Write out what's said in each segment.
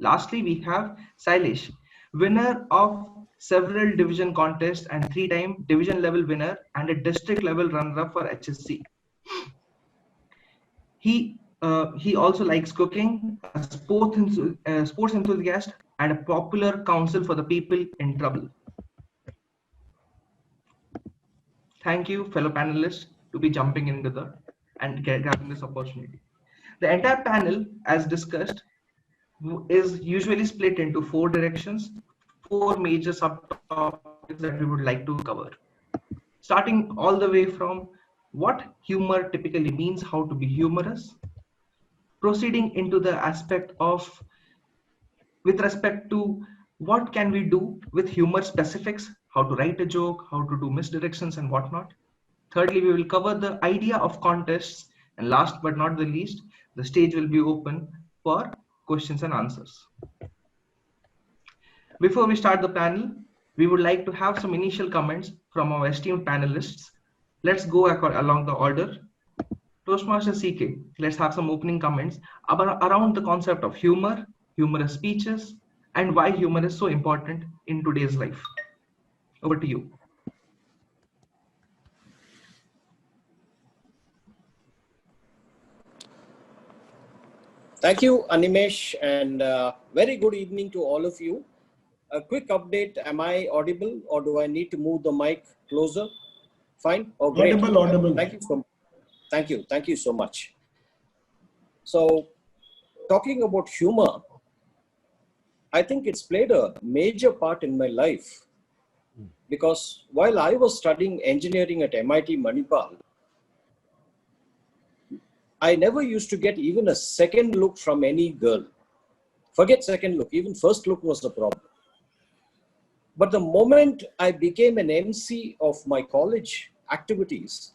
Lastly, we have Shailesh, winner of several division contests and 3-time division level winner and a district level runner-up for HSC. He also likes cooking, a sports enthusiast, and a popular counsel for the people in trouble. Thank you, fellow panelists, to be jumping into and grabbing this opportunity. The entire panel, as discussed, is usually split into 4 directions, 4 major subtopics that we would like to cover. Starting all the way from what humor typically means, how to be humorous, proceeding into the aspect of with respect to what can we do with humor specifics, how to write a joke, how to do misdirections and whatnot. Thirdly, we will cover the idea of contests, and last but not the least, the stage will be open for questions and answers. Before we start the panel, we would like to have some initial comments from our esteemed panelists. Let's go along the order. Toastmaster CK, let's have some opening comments around the concept of humor, humorous speeches, and why humor is so important in today's life. Over to you. Thank you, Animesh, and very good evening to all of you. A quick update, am I audible or do I need to move the mic closer? Fine? Oh, great. Audible. Thank you so much. So, talking about humor, I think it's played a major part in my life because while I was studying engineering at MIT Manipal, I never used to get even a second look from any girl. Forget second look, even first look was the problem. But the moment I became an MC of my college activities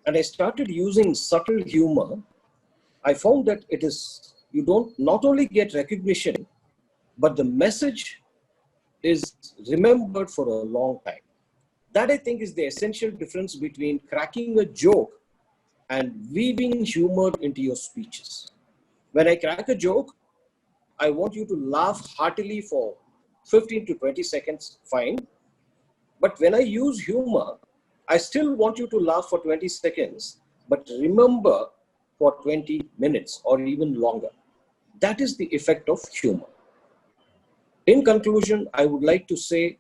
and I started using subtle humor, I found that you don't not only get recognition, but the message is remembered for a long time. That I think is the essential difference between cracking a joke and weaving humor into your speeches. When I crack a joke, I want you to laugh heartily for 15 to 20 seconds, fine. But when I use humor, I still want you to laugh for 20 seconds, but remember for 20 minutes or even longer. That is the effect of humor. In conclusion, I would like to say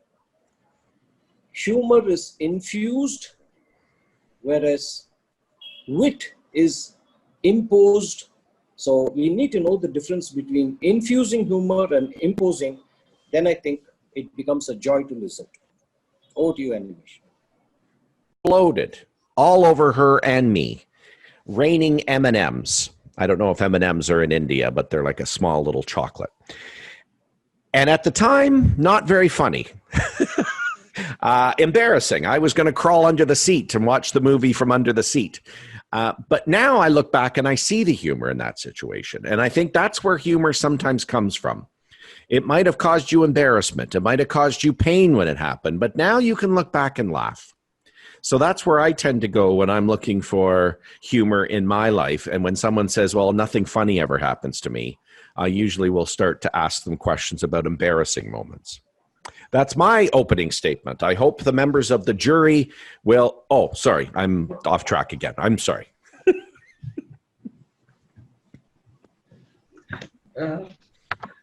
humor is infused, whereas wit is imposed. So we need to know the difference between infusing humor and imposing. Then I think it becomes a joy to listen to. Over to you, Animesh. Loaded all over her and me, raining M&Ms. I don't know if M&Ms are in India, but they're like a small little chocolate. And at the time, not very funny. Embarrassing. I was going to crawl under the seat and watch the movie from under the seat. But now I look back and I see the humor in that situation. And I think that's where humor sometimes comes from. It might have caused you embarrassment. It might have caused you pain when it happened. But now you can look back and laugh. So that's where I tend to go when I'm looking for humor in my life. And when someone says, well, nothing funny ever happens to me, I usually will start to ask them questions about embarrassing moments. That's my opening statement. I hope the members of the jury will... Oh, sorry, I'm off track again. I'm sorry.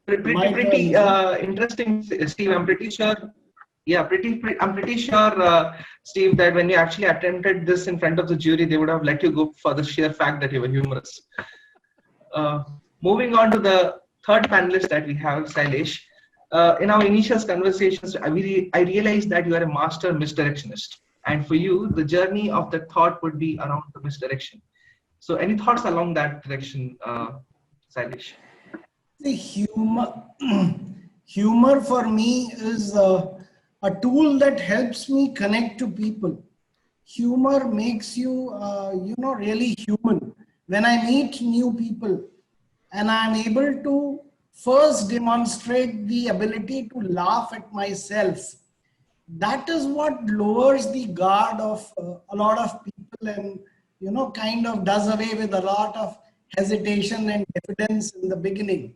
Pretty interesting, Steve. I'm pretty sure... Yeah, I'm pretty sure, Steve, that when you actually attempted this in front of the jury, they would have let you go for the sheer fact that you were humorous. Moving on to the third panelist that we have, Shailesh. In our initial conversations, I realized that you are a master misdirectionist. And for you, the journey of the thought would be around the misdirection. So any thoughts along that direction, Shailesh? The humor for me is a tool that helps me connect to people. Humor makes you, really human. When I meet new people and I'm able to first demonstrate the ability to laugh at myself, that is what lowers the guard of a lot of people and, kind of does away with a lot of hesitation and diffidence in the beginning.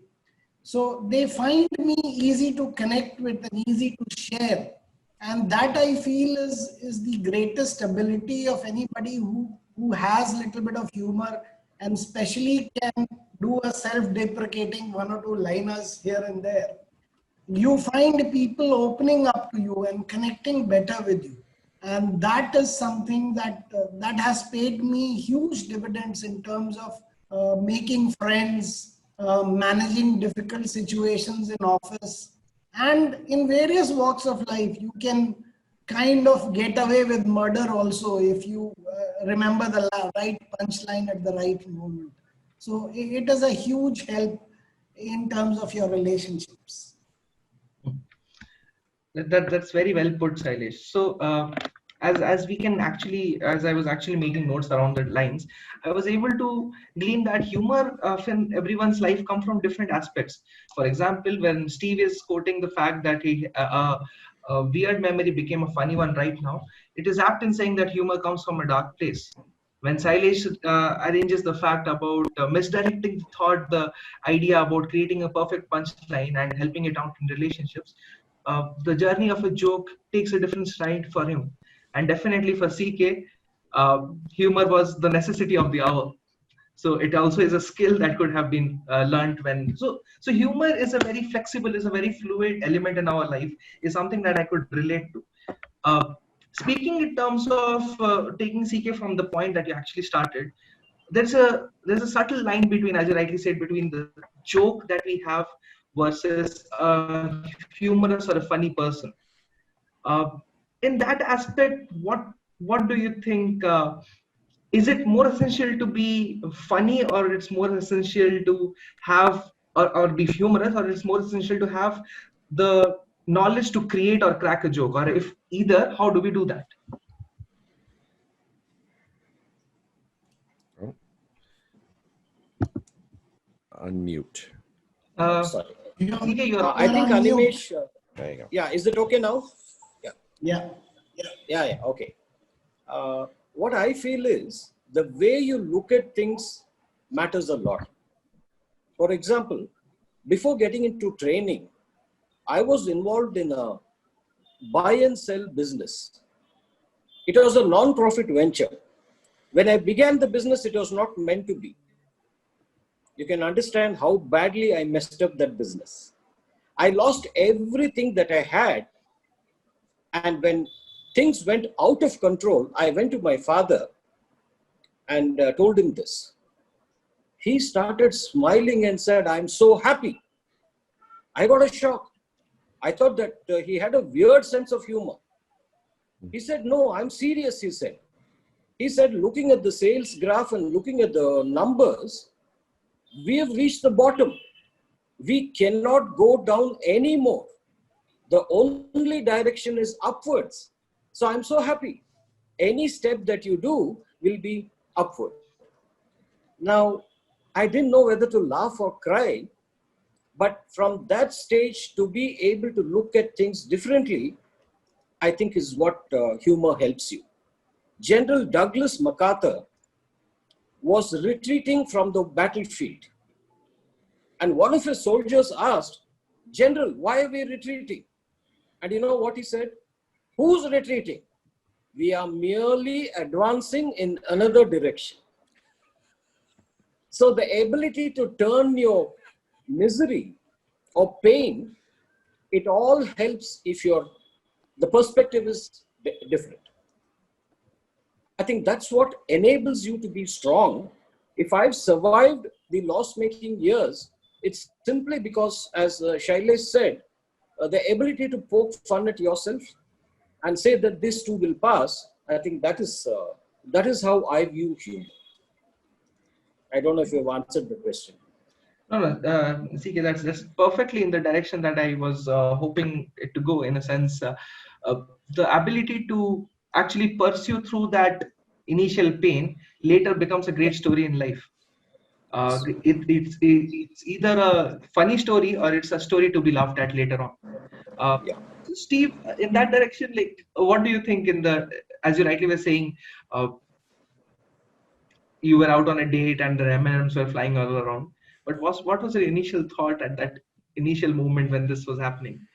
So they find me easy to connect with and easy to share. And that I feel is the greatest ability of anybody who has a little bit of humor and especially can do a self-deprecating one or two liners here and there. You find people opening up to you and connecting better with you. And that is something that has paid me huge dividends in terms of making friends, managing difficult situations in office, and in various walks of life. You can kind of get away with murder also if you remember the right punchline at the right moment. So it is a huge help in terms of your relationships. That's very well put, Shailesh. So as we can actually, as I was actually making notes around the lines, I was able to glean that humor in everyone's life come from different aspects. For example, when Steve is quoting the fact that a weird memory became a funny one right now, it is apt in saying that humor comes from a dark place. When Shailesh arranges the fact about misdirecting the thought, the idea about creating a perfect punchline and helping it out in relationships, the journey of a joke takes a different stride for him. And definitely for CK, humor was the necessity of the hour. So it also is a skill that could have been learned when. So humor is a very flexible, is a very fluid element in our life. Is something that I could relate to. Uh, Speaking in terms of taking CK from the point that you actually started, there's a subtle line between, as you rightly said, between the joke that we have versus a humorous or a funny person. Uh, in that aspect, what do you think? Is it more essential to be funny, or it's more essential to have or be humorous, or it's more essential to have the knowledge to create or crack a joke? Or if either, how do we do that? Oh, unmute. Sorry. CK, you're I think on mute. Animesh, There you go. yeah, is it okay now? Yeah. Yeah, okay. What I feel is the way you look at things matters a lot. For example, before getting into training, I was involved in a buy and sell business. It was a non-profit venture. When I began the business, it was not meant to be. You can understand how badly I messed up that business. I lost everything that I had. And when things went out of control, I went to my father and told him this. He started smiling and said, "I'm so happy." I got a shock. I thought that he had a weird sense of humor. He said, "No, I'm serious," he said. He said, "Looking at the sales graph and looking at the numbers, we have reached the bottom. We cannot go down anymore. The only direction is upwards. So I'm so happy. Any step that you do will be upward." Now, I didn't know whether to laugh or cry, but from that stage to be able to look at things differently, I think is what humor helps you. General Douglas MacArthur was retreating from the battlefield. And one of his soldiers asked, "General, why are we retreating?" And you know what he said? "Who's retreating? We are merely advancing in another direction." So the ability to turn your misery or pain, it all helps if the perspective is different. I think that's what enables you to be strong. If I've survived the loss-making years, it's simply because, as Shailesh said, the ability to poke fun at yourself and say that this too will pass. I think that is how I view humor. I don't know if you've answered the question. No, CK, that's perfectly in the direction that I was hoping it to go. In a sense, the ability to actually pursue through that initial pain later becomes a great story in life. It's either a funny story or it's a story to be laughed at later on. Yeah. So Steve, in that direction, like, what do you think? As you rightly were saying, you were out on a date and the M&Ms were flying all around. But what was your initial thought at that initial moment when this was happening?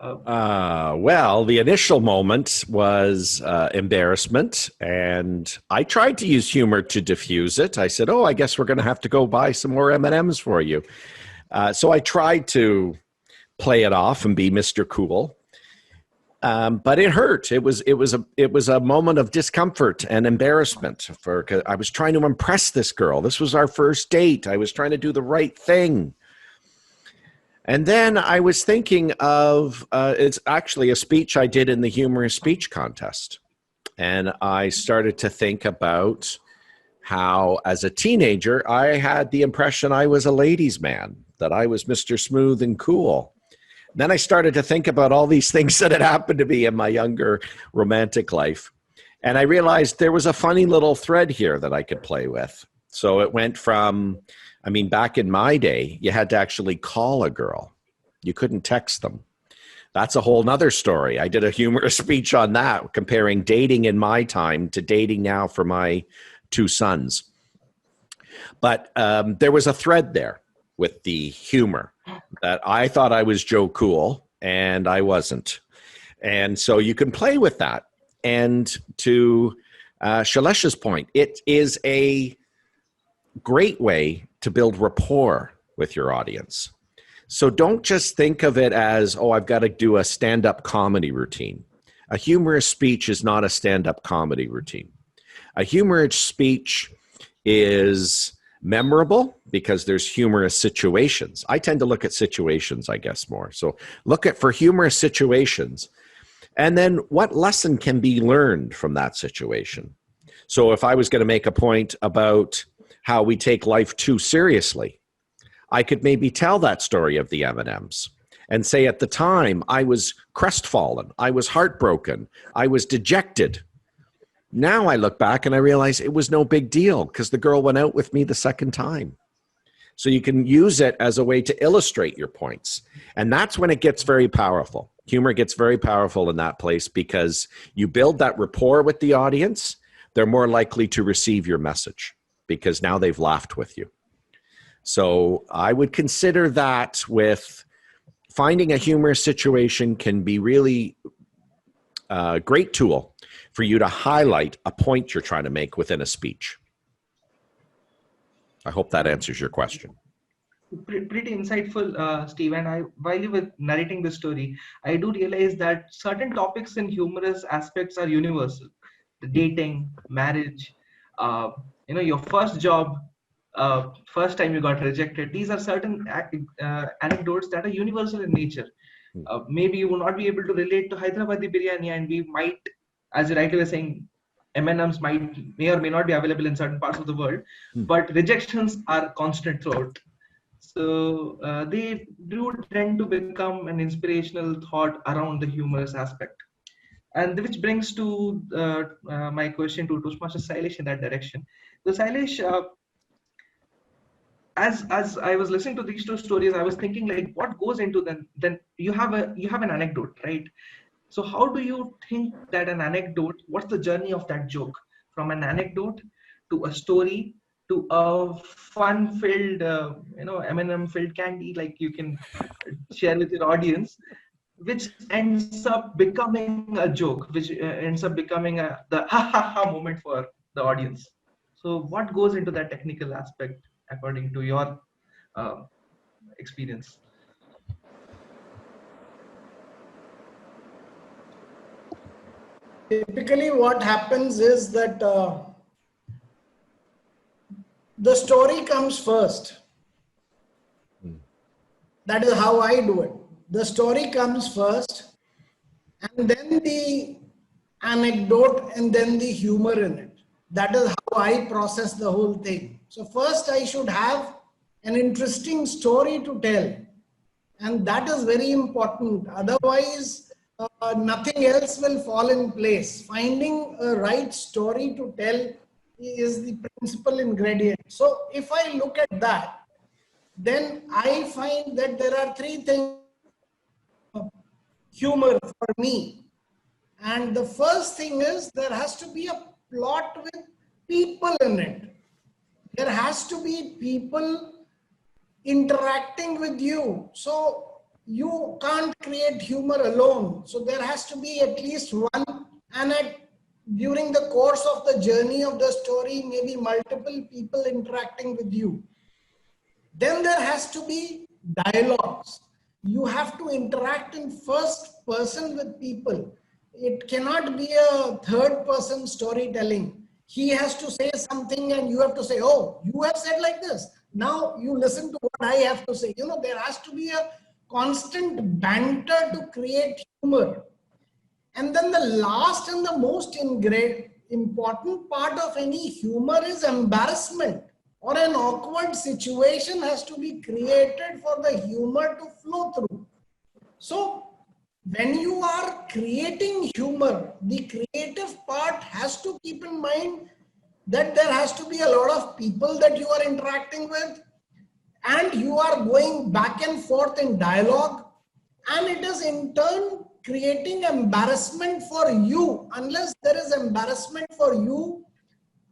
Well, the initial moment was embarrassment, and I tried to use humor to diffuse it. I said, "Oh, I guess we're going to have to go buy some more M&Ms for you." So I tried to play it off and be Mr. Cool, but it hurt. It was a moment of discomfort and embarrassment. Cause I was trying to impress this girl. This was our first date. I was trying to do the right thing. And then I was thinking of, it's actually a speech I did in the Humorous Speech Contest. And I started to think about how, as a teenager, I had the impression I was a ladies' man, that I was Mr. Smooth and Cool. Then I started to think about all these things that had happened to me in my younger romantic life. And I realized there was a funny little thread here that I could play with. So it went from, back in my day, you had to actually call a girl. You couldn't text them. That's a whole nother story. I did a humorous speech on that, comparing dating in my time to dating now for my two sons. But there was a thread there with the humor that I thought I was Joe Cool, and I wasn't. And so you can play with that. And to Shailesh's point, it is a great way to build rapport with your audience. So don't just think of it as, oh, I've got to do a stand-up comedy routine. A humorous speech is not a stand-up comedy routine. A humorous speech is memorable because there's humorous situations. I tend to look at situations, I guess, more. So look at for humorous situations. And then what lesson can be learned from that situation? So if I was going to make a point about how we take life too seriously, I could maybe tell that story of the M&Ms and say at the time I was crestfallen, I was heartbroken, I was dejected. Now I look back and I realize it was no big deal because the girl went out with me the second time. So you can use it as a way to illustrate your points. And that's when it gets very powerful. Humor gets very powerful in that place because you build that rapport with the audience. They're more likely to receive your message because now they've laughed with you. So I would consider that with finding a humorous situation can be really a great tool for you to highlight a point you're trying to make within a speech. I hope that answers your question. Pretty insightful, Steve. And while you were narrating the story, I do realize that certain topics in humorous aspects are universal. The dating, marriage, your first job, first time you got rejected. These are certain anecdotes that are universal in nature. Maybe you will not be able to relate to Hyderabadi biryani, and we might, as you rightly were saying, M&Ms may or may not be available in certain parts of the world, but rejections are constant throughout. So they do tend to become an inspirational thought around the humorous aspect. And which brings to my question to Toastmaster Shailesh in that direction. So Shailesh, as I was listening to these two stories, I was thinking like, what goes into them? Then you have an anecdote, right? So how do you think that an anecdote? What's the journey of that joke from an anecdote to a story to a fun-filled, M&M-filled candy, like you can share with your audience, which ends up becoming a joke, which ends up becoming the ha ha ha moment for the audience. So what goes into that technical aspect according to your experience? Typically, what happens is that the story comes first. That is how I do it. The story comes first, and then the anecdote, and then the humor in it. That is how I process the whole thing. So first I should have an interesting story to tell. And that is very important. Otherwise, nothing else will fall in place. Finding a right story to tell is the principal ingredient. So if I look at that, then I find that there are three things humor for me. And the first thing is there has to be a plot with people in it. There has to be people interacting with you. So you can't create humor alone. So there has to be at least one, and during the course of the journey of the story, maybe multiple people interacting with you. Then there has to be dialogues. You have to interact in first person with people. It cannot be a third person storytelling. He has to say something and you have to say, oh, you have said like this. Now you listen to what I have to say. There has to be a constant banter to create humor. And then the last and the most important part of any humor is embarrassment, or an awkward situation has to be created for the humor to flow through. So when you are creating humor, the creative part has to keep in mind that there has to be a lot of people that you are interacting with, and you are going back and forth in dialogue, and it is in turn creating embarrassment for you. Unless there is embarrassment for you,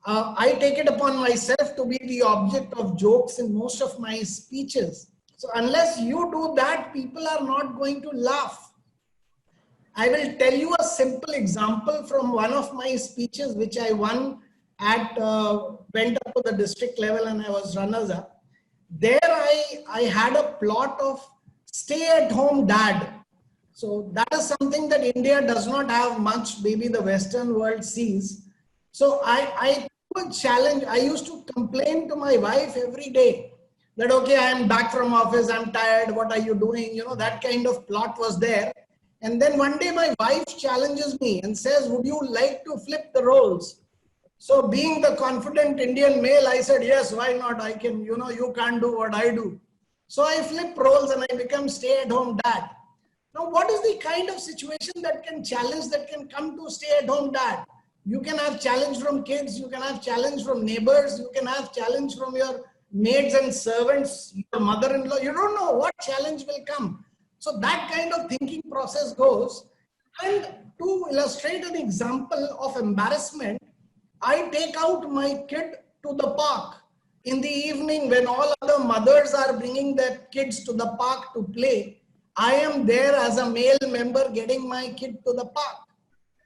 I take it upon myself to be the object of jokes in most of my speeches. So unless you do that, people are not going to laugh. I will tell you a simple example from one of my speeches, which I won went up to the district level and I was runners up. There I had a plot of stay-at-home dad. So that is something that India does not have much, maybe the Western world sees. So I took a challenge. I used to complain to my wife every day that, okay, I am back from office, I'm tired, what are you doing? That kind of plot was there. And then one day my wife challenges me and says, would you like to flip the roles? So being the confident Indian male, I said, yes, why not? I can, you can't do what I do. So I flip roles and I become stay-at-home dad. Now, what is the kind of situation that can come to stay-at-home dad? You can have challenge from kids, you can have challenge from neighbors, you can have challenge from your maids and servants, your mother-in-law. You don't know what challenge will come. So that kind of thinking process goes. And to illustrate an example of embarrassment, I take out my kid to the park in the evening when all other mothers are bringing their kids to the park to play. I am there as a male member getting my kid to the park.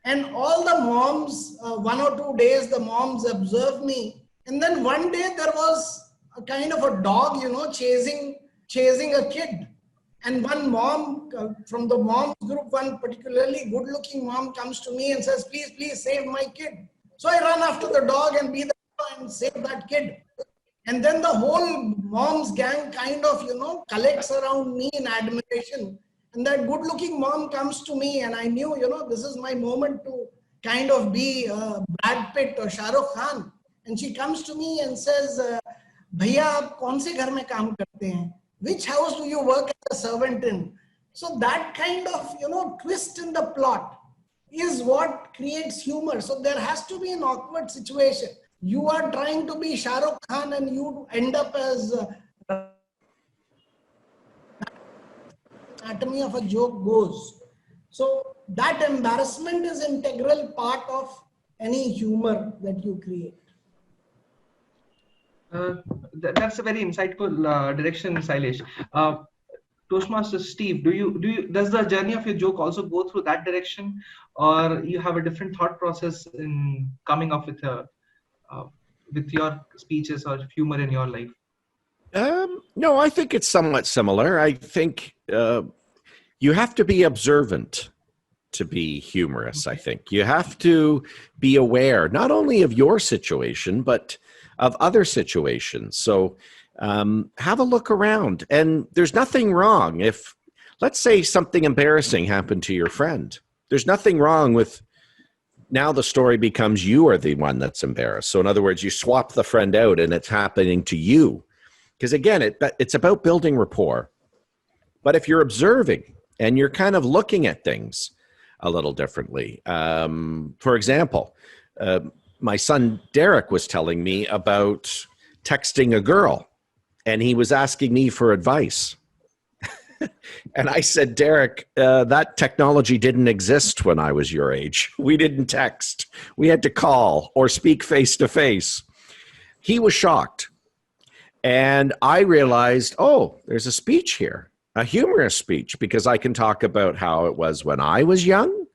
And all the moms, 1 or 2 days, the moms observe me. And then one day there was a kind of a dog, chasing a kid. And one mom from the mom's group, one particularly good-looking mom comes to me and says, please, please save my kid. So I run after the dog and be the and save that kid. And then the whole mom's gang kind of, collects around me in admiration. And that good-looking mom comes to me and I knew, this is my moment to kind of be Brad Pitt or Shah Rukh Khan. And she comes to me and says, Bhaiya, aap kaun se ghar mein kaam karte hain? Which house do you work as a servant in? So that kind of, twist in the plot is what creates humor. So there has to be an awkward situation. You are trying to be Shah Rukh Khan and you end up as anatomy of a joke goes. So that embarrassment is an integral part of any humor that you create. That's a very insightful direction, Shailesh. Toastmaster Steve, does the journey of your joke also go through that direction, or you have a different thought process in coming up with your speeches or humor in your life? No, I think it's somewhat similar. I think you have to be observant to be humorous. I think you have to be aware not only of your situation, but of other situations. So have a look around, and there's nothing wrong if, let's say, something embarrassing happened to your friend. There's nothing wrong with, now the story becomes you are the one that's embarrassed. So in other words, you swap the friend out and it's happening to you. Because again, it's about building rapport. But if you're observing and you're kind of looking at things a little differently, for example, my son Derek was telling me about texting a girl, and he was asking me for advice. And I said, Derek, that technology didn't exist when I was your age. We didn't text. We had to call or speak face to face. He was shocked. And I realized, oh, there's a speech here, a humorous speech, because I can talk about how it was when I was young,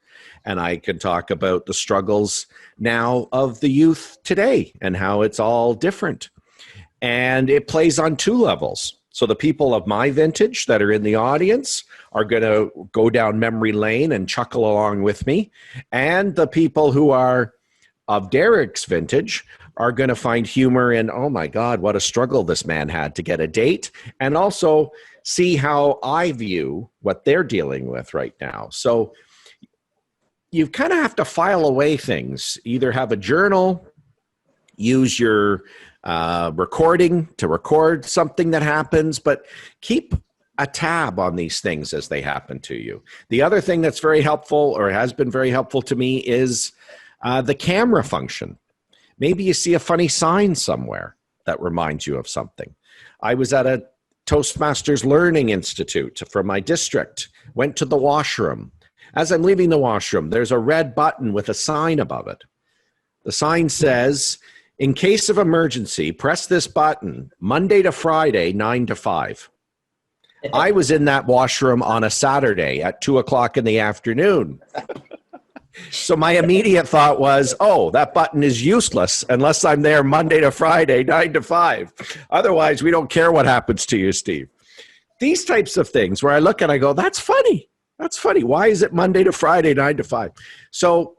and I can talk about the struggles now of the youth today and how it's all different. And it plays on two levels. So the people of my vintage that are in the audience are going to go down memory lane and chuckle along with me. And the people who are of Derek's vintage are going to find humor in, oh my God, what a struggle this man had to get a date. And also see how I view what they're dealing with right now. So you kind of have to file away things, either have a journal, use your recording to record something that happens, but keep a tab on these things as they happen to you. The other thing that's very helpful, or has been very helpful to me, is the camera function. Maybe you see a funny sign somewhere that reminds you of something. I was at a Toastmasters Learning Institute from my district, went to the washroom. As I'm leaving the washroom, there's a red button with a sign above it. The sign says, in case of emergency, press this button, Monday to Friday, 9 to 5. I was in that washroom on a Saturday at 2 o'clock in the afternoon. So my immediate thought was, oh, that button is useless unless I'm there Monday to Friday, 9 to 5. Otherwise, we don't care what happens to you, Steve. These types of things where I look and I go, that's funny. That's funny. Why is it Monday to Friday, 9 to 5? So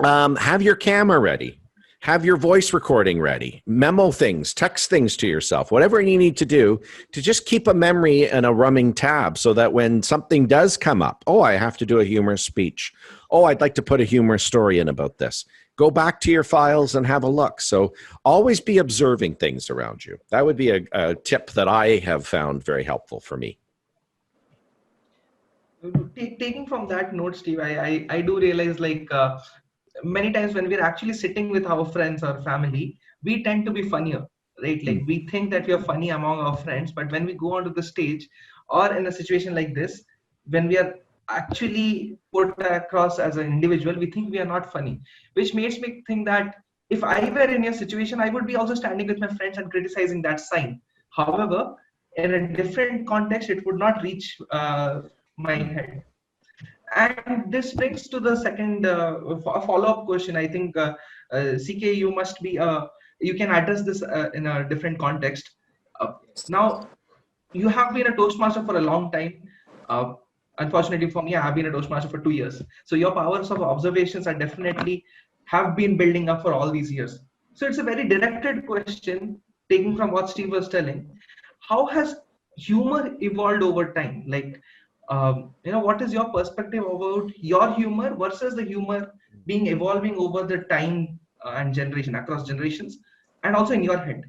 have your camera ready. Have your voice recording ready. Memo things, text things to yourself, whatever you need to do to just keep a memory and a running tab so that when something does come up, oh, I have to do a humorous speech. Oh, I'd like to put a humorous story in about this. Go back to your files and have a look. So always be observing things around you. That would be a tip that I have found very helpful for me. Taking from that note, Steve, I do realize, like, many times when we're actually sitting with our friends or family, we tend to be funnier, right? Like, we think that we are funny among our friends, but when we go onto the stage or in a situation like this, when we are actually put across as an individual, we think we are not funny, which makes me think that if I were in your situation, I would be also standing with my friends and criticizing that sign. However, in a different context, it would not reach my head. And this brings to the second follow-up question. I think, CK, you must be, you can address this in a different context. Now, you have been a Toastmaster for a long time. Unfortunately for me, I have been a Toastmaster for 2 years. So your powers of observations are definitely have been building up for all these years. So it's a very directed question, taking from what Steve was telling. How has humor evolved over time? Like, what is your perspective about your humor versus the humor being evolving over the time and generation, across generations, and also in your head?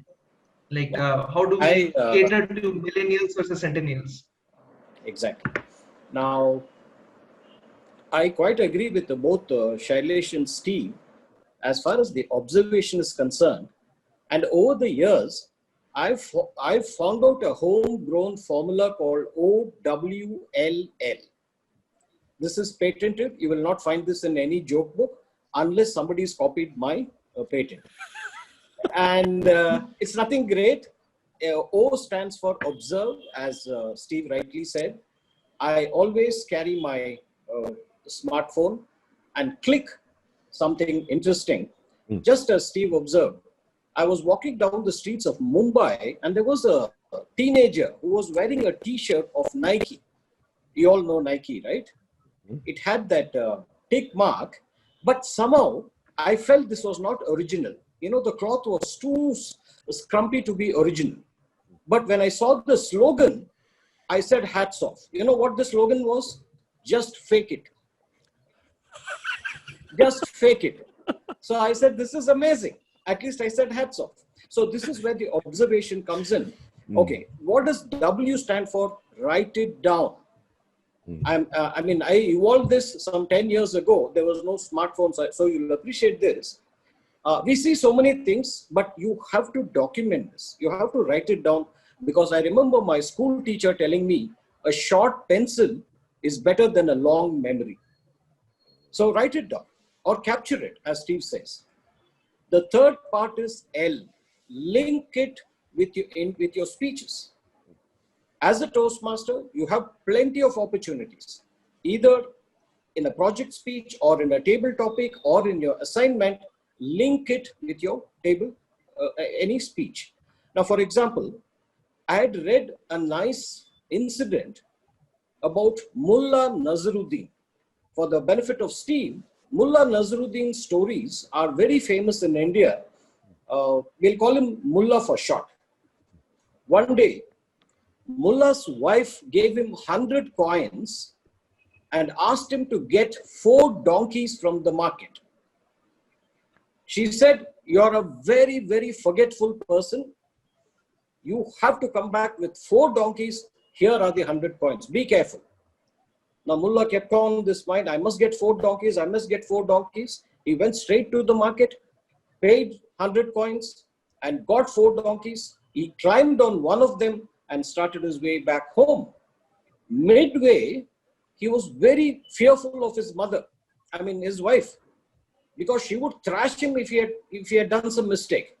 Like, how do we cater to millennials versus centennials? Exactly. Now, I quite agree with both Shailesh and Steve as far as the observation is concerned. And over the years, I've found out a homegrown formula called OWLL. This is patented. You will not find this in any joke book unless somebody's copied my patent. And it's nothing great. O stands for observe, as Steve rightly said. I always carry my smartphone and click something interesting. Just as Steve observed, I was walking down the streets of Mumbai and there was a teenager who was wearing a t-shirt of Nike. You all know Nike, right? It had that tick mark, but somehow I felt this was not original. You know, the cloth was too scrumpy to be original. But when I saw the slogan, I said, hats off. You know what the slogan was? Just fake it. Just fake it. So I said, this is amazing. At least I said hats off. So this is where the observation comes in. Okay, what does W stand for? Write it down. I evolved this some 10 years ago. There was no smartphones, so you'll appreciate this. We see so many things, but you have to document this. You have to write it down, because I remember my school teacher telling me a short pencil is better than a long memory. So write it down or capture it, as Steve says. The third part is L. Link it with your speeches. As a Toastmaster, you have plenty of opportunities, either in a project speech or in a table topic or in your assignment. Link it with your table, any speech. Now, for example, I had read a nice incident about Mullah Nazaruddin. For the benefit of Steve, Mullah Nazaruddin's stories are very famous in India. We'll call him Mullah for short. One day, Mullah's wife gave him 100 coins and asked him to get 4 donkeys from the market. She said, "You're a very, very forgetful person. You have to come back with 4 donkeys. Here are the 100 coins. Be careful." Now, Mullah kept on this mind, I must get 4 donkeys, I must get 4 donkeys. He went straight to the market, paid 100 coins, and got 4 donkeys. He climbed on one of them and started his way back home. Midway, he was very fearful of his mother, his wife, because she would thrash him if he had done some mistake.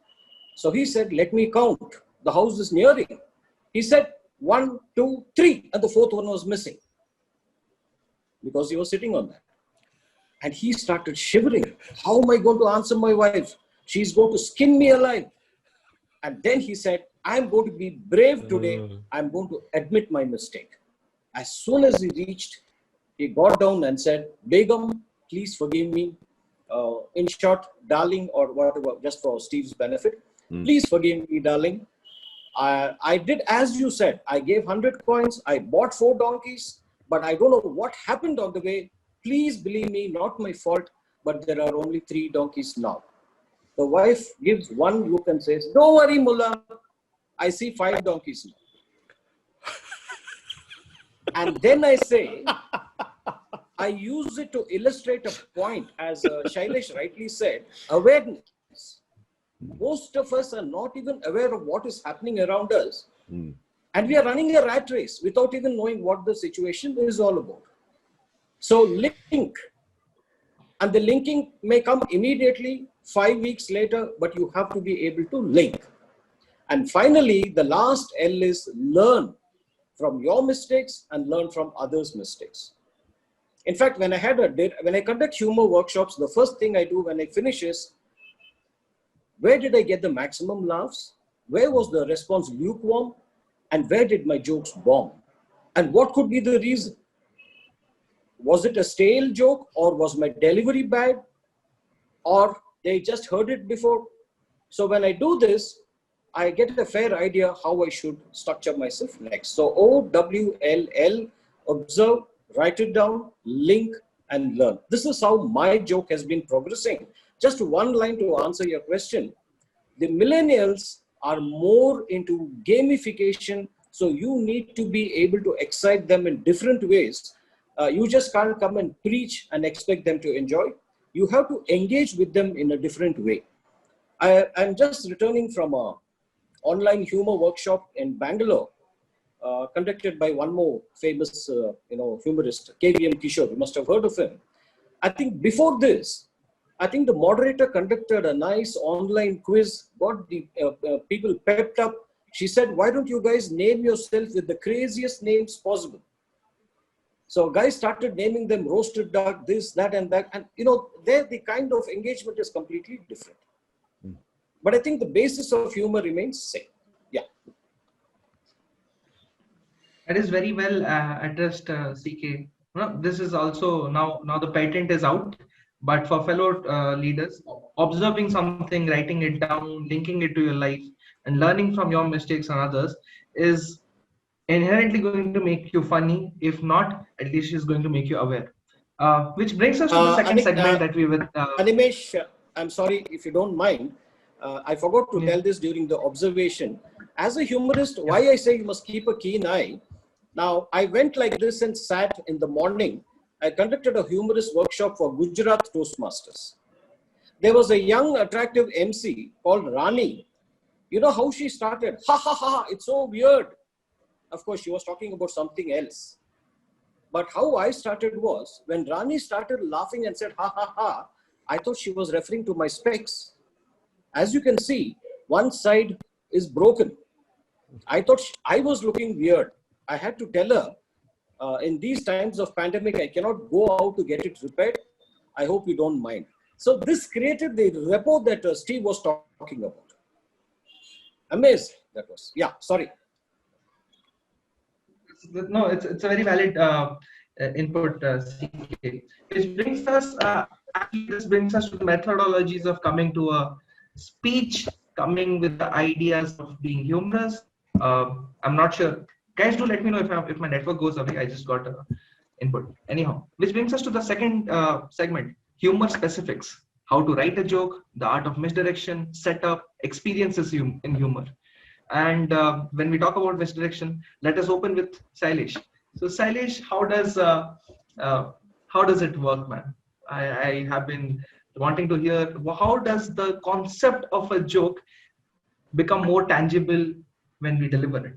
So he said, "Let me count. The house is nearing." He said, 1, 2, 3, and the 4th one was missing because he was sitting on that. And he started shivering. How am I going to answer my wife? She's going to skin me alive. And then he said, "I'm going to be brave today. I'm going to admit my mistake." As soon as he reached, he got down and said, "Begum, please forgive me. In short, darling," or whatever, just for Steve's benefit, "Please forgive me, darling. I did as you said. I gave 100 coins. I bought 4 donkeys, but I don't know what happened on the way. Please believe me, not my fault, but there are only 3 donkeys now." The wife gives one look and says, "Don't worry, Mullah. I see 5 donkeys now." And then I say, I use it to illustrate a point, as Shailesh rightly said, awareness. Most of us are not even aware of what is happening around us. And we are running a rat race without even knowing what the situation is all about. So link. And the linking may come immediately, 5 weeks later, but you have to be able to link. And finally, the last L is learn from your mistakes and learn from others' mistakes. In fact, when I conduct humor workshops, the first thing I do when I finish is, where did I get the maximum laughs? Where was the response lukewarm? And where did my jokes bomb? And what could be the reason? Was it a stale joke, or was my delivery bad, or they just heard it before? So when I do this, I get a fair idea how I should structure myself next. So OWLL, observe, write it down, link, and learn. This is how my joke has been progressing. Just one line to answer your question. The millennials are more into gamification, so you need to be able to excite them in different ways. You just can't come and preach and expect them to enjoy. You have to engage with them in a different way. I'm just returning from an online humor workshop in Bangalore, conducted by one more famous humorist, KVM Kishore. You must have heard of him. I think before this, the moderator conducted a nice online quiz, got the people pepped up. She said, "Why don't you guys name yourself with the craziest names possible?" So guys started naming them roasted duck, this, that, and that. And there the kind of engagement is completely different. But I think the basis of humor remains same. Yeah. That is very well addressed, CK. This is also now the patent is out, but for fellow leaders, observing something, writing it down, linking it to your life, and learning from your mistakes and others is inherently going to make you funny. If not, at least it's going to make you aware. Which brings us to the second segment that we will. Animesh, I'm sorry if you don't mind. I forgot to tell this during the observation. As a humorist, why I say you must keep a keen eye. Now, I went like this and sat in the morning. I conducted a humorous workshop for Gujarat Toastmasters. There was a young, attractive MC called Rani. You know how she started? Ha ha ha, it's so weird. Of course, she was talking about something else. But how I started was, when Rani started laughing and said, ha ha ha, I thought she was referring to my specs. As you can see, one side is broken. I thought I was looking weird. I had to tell her, in these times of pandemic, I cannot go out to get it repaired. I hope you don't mind. So this created the rapport that Steve was talking about. Amazing. That was, yeah, sorry. No, it's a very valid input, CK. Which brings us, actually, this brings us to the methodologies of coming to a speech, coming with the ideas of being humorous. I'm not sure. Guys, do let me know if my network goes away. I just got input. Anyhow, which brings us to the second segment, humor specifics. How to write a joke, the art of misdirection, setup, experiences in humor. And when we talk about misdirection, let us open with Shailesh. So Shailesh, how does it work, man? I have been wanting to hear, how does the concept of a joke become more tangible when we deliver it?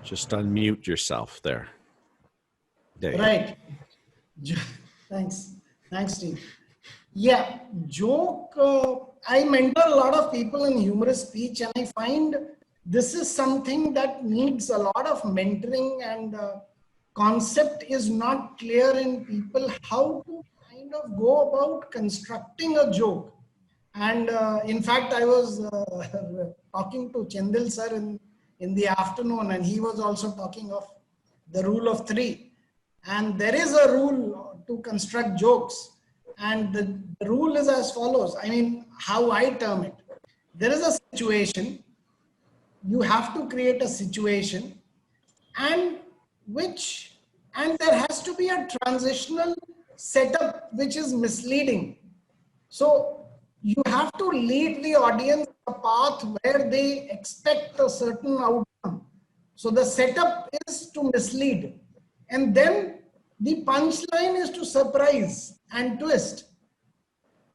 Just unmute yourself there. Right. Thanks, Steve. Yeah, joke. I mentor a lot of people in humorous speech, and I find this is something that needs a lot of mentoring, and concept is not clear in people how to kind of go about constructing a joke. And in fact, I was talking to Chendil sir in the afternoon, and he was also talking of the rule of three. And there is a rule to construct jokes. And the rule is as follows. I mean, how I term it. There is a situation. You have to create a situation, and there has to be a transitional setup which is misleading. So you have to lead the audience a path where they expect a certain outcome. So the setup is to mislead, and then the punchline is to surprise and twist.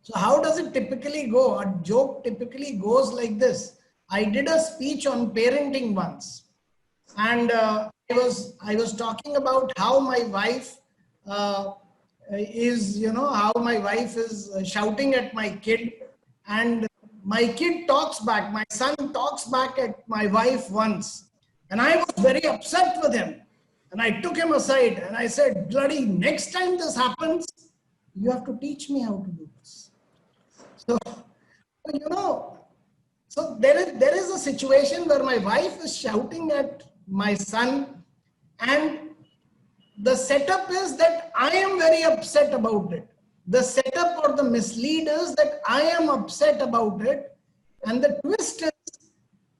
So how does it typically go? A joke typically goes like this. I did a speech on parenting once, and I was talking about how my wife how my wife is shouting at my kid, and my kid talks back. My son talks back at my wife once, and I was very upset with him. And I took him aside and I said, bloody, next time this happens, you have to teach me how to do this. So there is a situation where my wife is shouting at my son, and the setup is that I am very upset about it. The setup or the mislead is that I am upset about it. And the twist is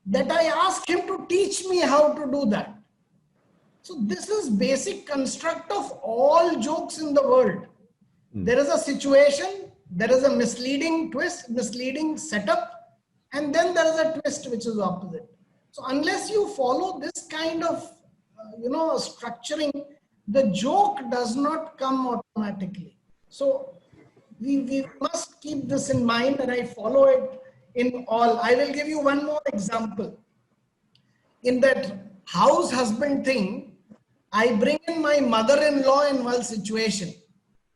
that I ask him to teach me how to do that. So this is basic construct of all jokes in the world. There is a situation, there is a misleading twist, misleading setup, and then there is a twist which is opposite. So unless you follow this kind of, structuring, the joke does not come automatically. So we must keep this in mind, and I follow it in all. I will give you one more example. In that house husband thing, I bring in my mother-in-law in one situation.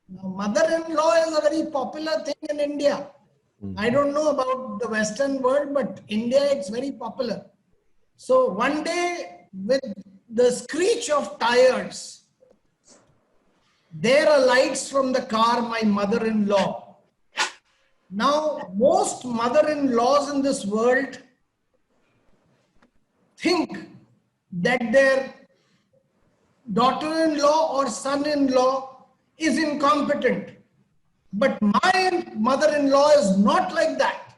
Now, mother-in-law is a very popular thing in India. I don't know about the Western world, but India, it's very popular. So one day, with the screech of tires, there alights from the car my mother-in-law. Now, most mother-in-laws in this world think that their daughter-in-law or son-in-law is incompetent. But my mother-in-law is not like that.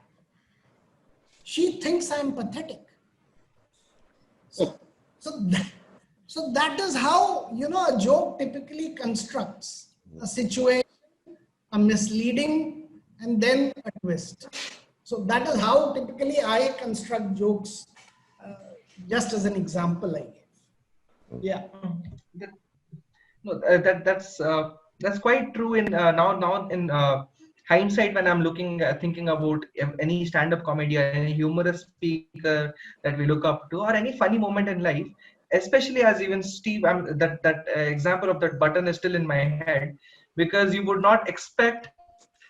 She thinks I'm pathetic. So that is how, a joke typically constructs a situation, a misleading, and then a twist. So that is how typically I construct jokes, just as an example I gave. Yeah. No, that's quite true. In now in hindsight, when I'm thinking about any stand-up comedy or any humorous speaker that we look up to, or any funny moment in life, especially as even Steve, that example of that button is still in my head, because you would not expect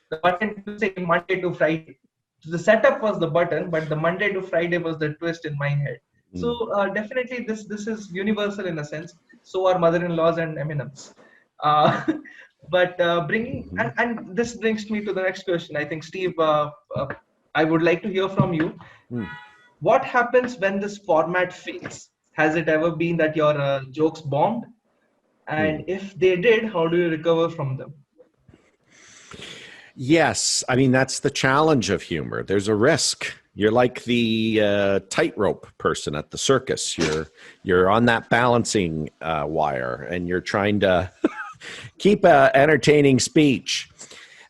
the button to say Monday to Friday. So the setup was the button, but the Monday to Friday was the twist in my head. So definitely this is universal in a sense. So are mother-in-laws and M&Ms. Uh, but bringing and this brings me to the next question. I think Steve, I would like to hear from you. What happens when this format fails? Has it ever been that your jokes bombed? And if they did, how do you recover from them? Yes, I mean that's the challenge of humor. There's a risk. You're like the tightrope person at the circus. You're on that balancing wire, and you're trying to keep a entertaining speech.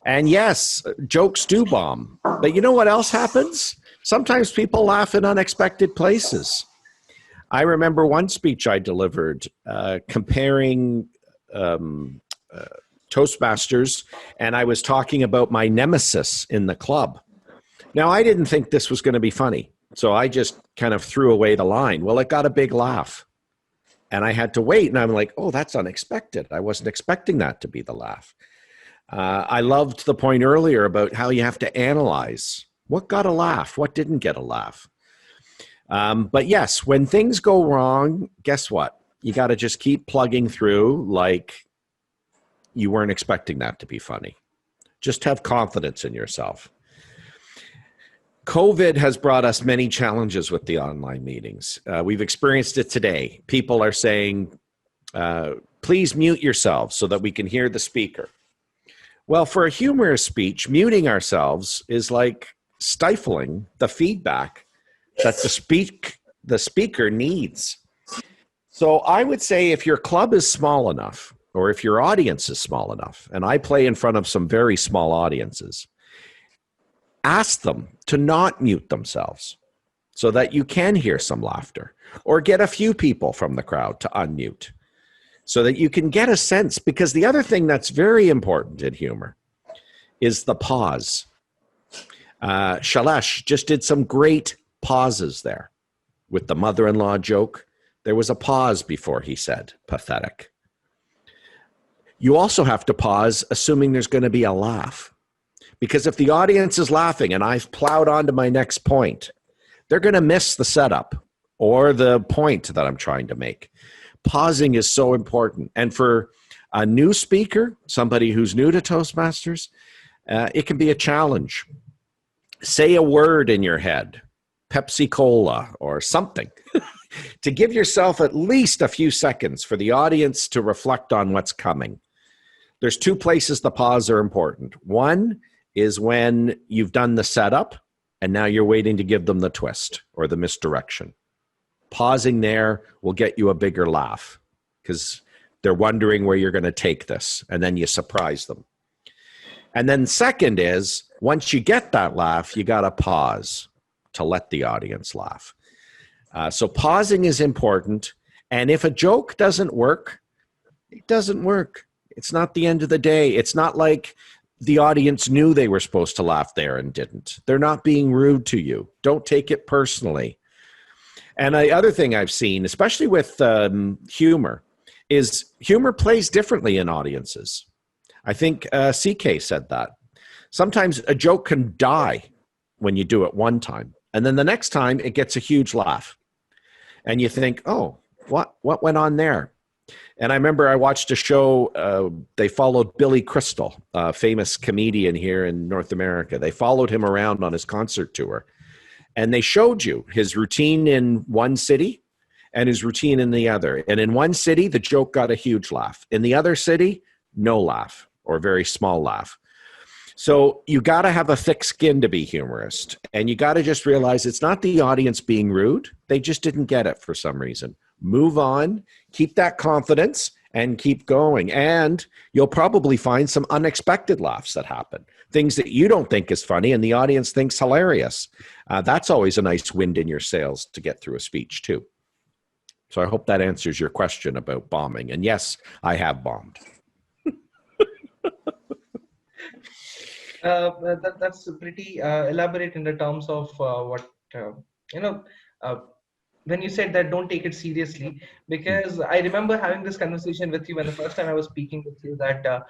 And yes, jokes do bomb. But you know what else happens? Sometimes people laugh in unexpected places. I remember one speech I delivered comparing Toastmasters, and I was talking about my nemesis in the club. Now, I didn't think this was going to be funny, so I just kind of threw away the line. Well, it got a big laugh, and I had to wait, and I'm like, oh, that's unexpected. I wasn't expecting that to be the laugh. I loved the point earlier about how you have to analyze what got a laugh, what didn't get a laugh. But yes, when things go wrong, guess what? You got to just keep plugging through like you weren't expecting that to be funny. Just have confidence in yourself. COVID has brought us many challenges with the online meetings. We've experienced it today. People are saying, please mute yourselves so that we can hear the speaker. Well, for a humorous speech, muting ourselves is like stifling the feedback that the speaker needs. So I would say if your club is small enough, or if your audience is small enough, and I play in front of some very small audiences, ask them to not mute themselves so that you can hear some laughter, or get a few people from the crowd to unmute so that you can get a sense. Because the other thing that's very important in humor is the pause. Shailesh just did some great pauses there. With the mother-in-law joke, there was a pause before he said pathetic. You also have to pause assuming there's going to be a laugh. Because if the audience is laughing and I've plowed on to my next point, they're going to miss the setup or the point that I'm trying to make. Pausing is so important. And for a new speaker, somebody who's new to Toastmasters, it can be a challenge. Say a word in your head, Pepsi Cola or something, to give yourself at least a few seconds for the audience to reflect on what's coming. There's two places the pause are important. One is when you've done the setup and now you're waiting to give them the twist or the misdirection. Pausing there will get you a bigger laugh because they're wondering where you're going to take this, and then you surprise them. And then second is, once you get that laugh, you got to pause to let the audience laugh. So pausing is important. And if a joke doesn't work, it doesn't work. It's not the end of the day. It's not like the audience knew they were supposed to laugh there and didn't. They're not being rude to you. Don't take it personally. And the other thing I've seen, especially with humor, is humor plays differently in audiences. I think CK said that. Sometimes a joke can die when you do it one time. And then the next time it gets a huge laugh. And you think, oh, what went on there? And I remember I watched a show, they followed Billy Crystal, a famous comedian here in North America. They followed him around on his concert tour. And they showed you his routine in one city and his routine in the other. And in one city, the joke got a huge laugh. In the other city, no laugh or very small laugh. So you got to have a thick skin to be humorist. And you got to just realize it's not the audience being rude. They just didn't get it for some reason. Move on, keep that confidence, and keep going. And you'll probably find some unexpected laughs that happen. Things that you don't think is funny and the audience thinks hilarious. That's always a nice wind in your sails to get through a speech too. So I hope that answers your question about bombing. And yes, I have bombed. That's pretty elaborate in the terms of what, when you said that don't take it seriously, because I remember having this conversation with you when the first time I was speaking with you, that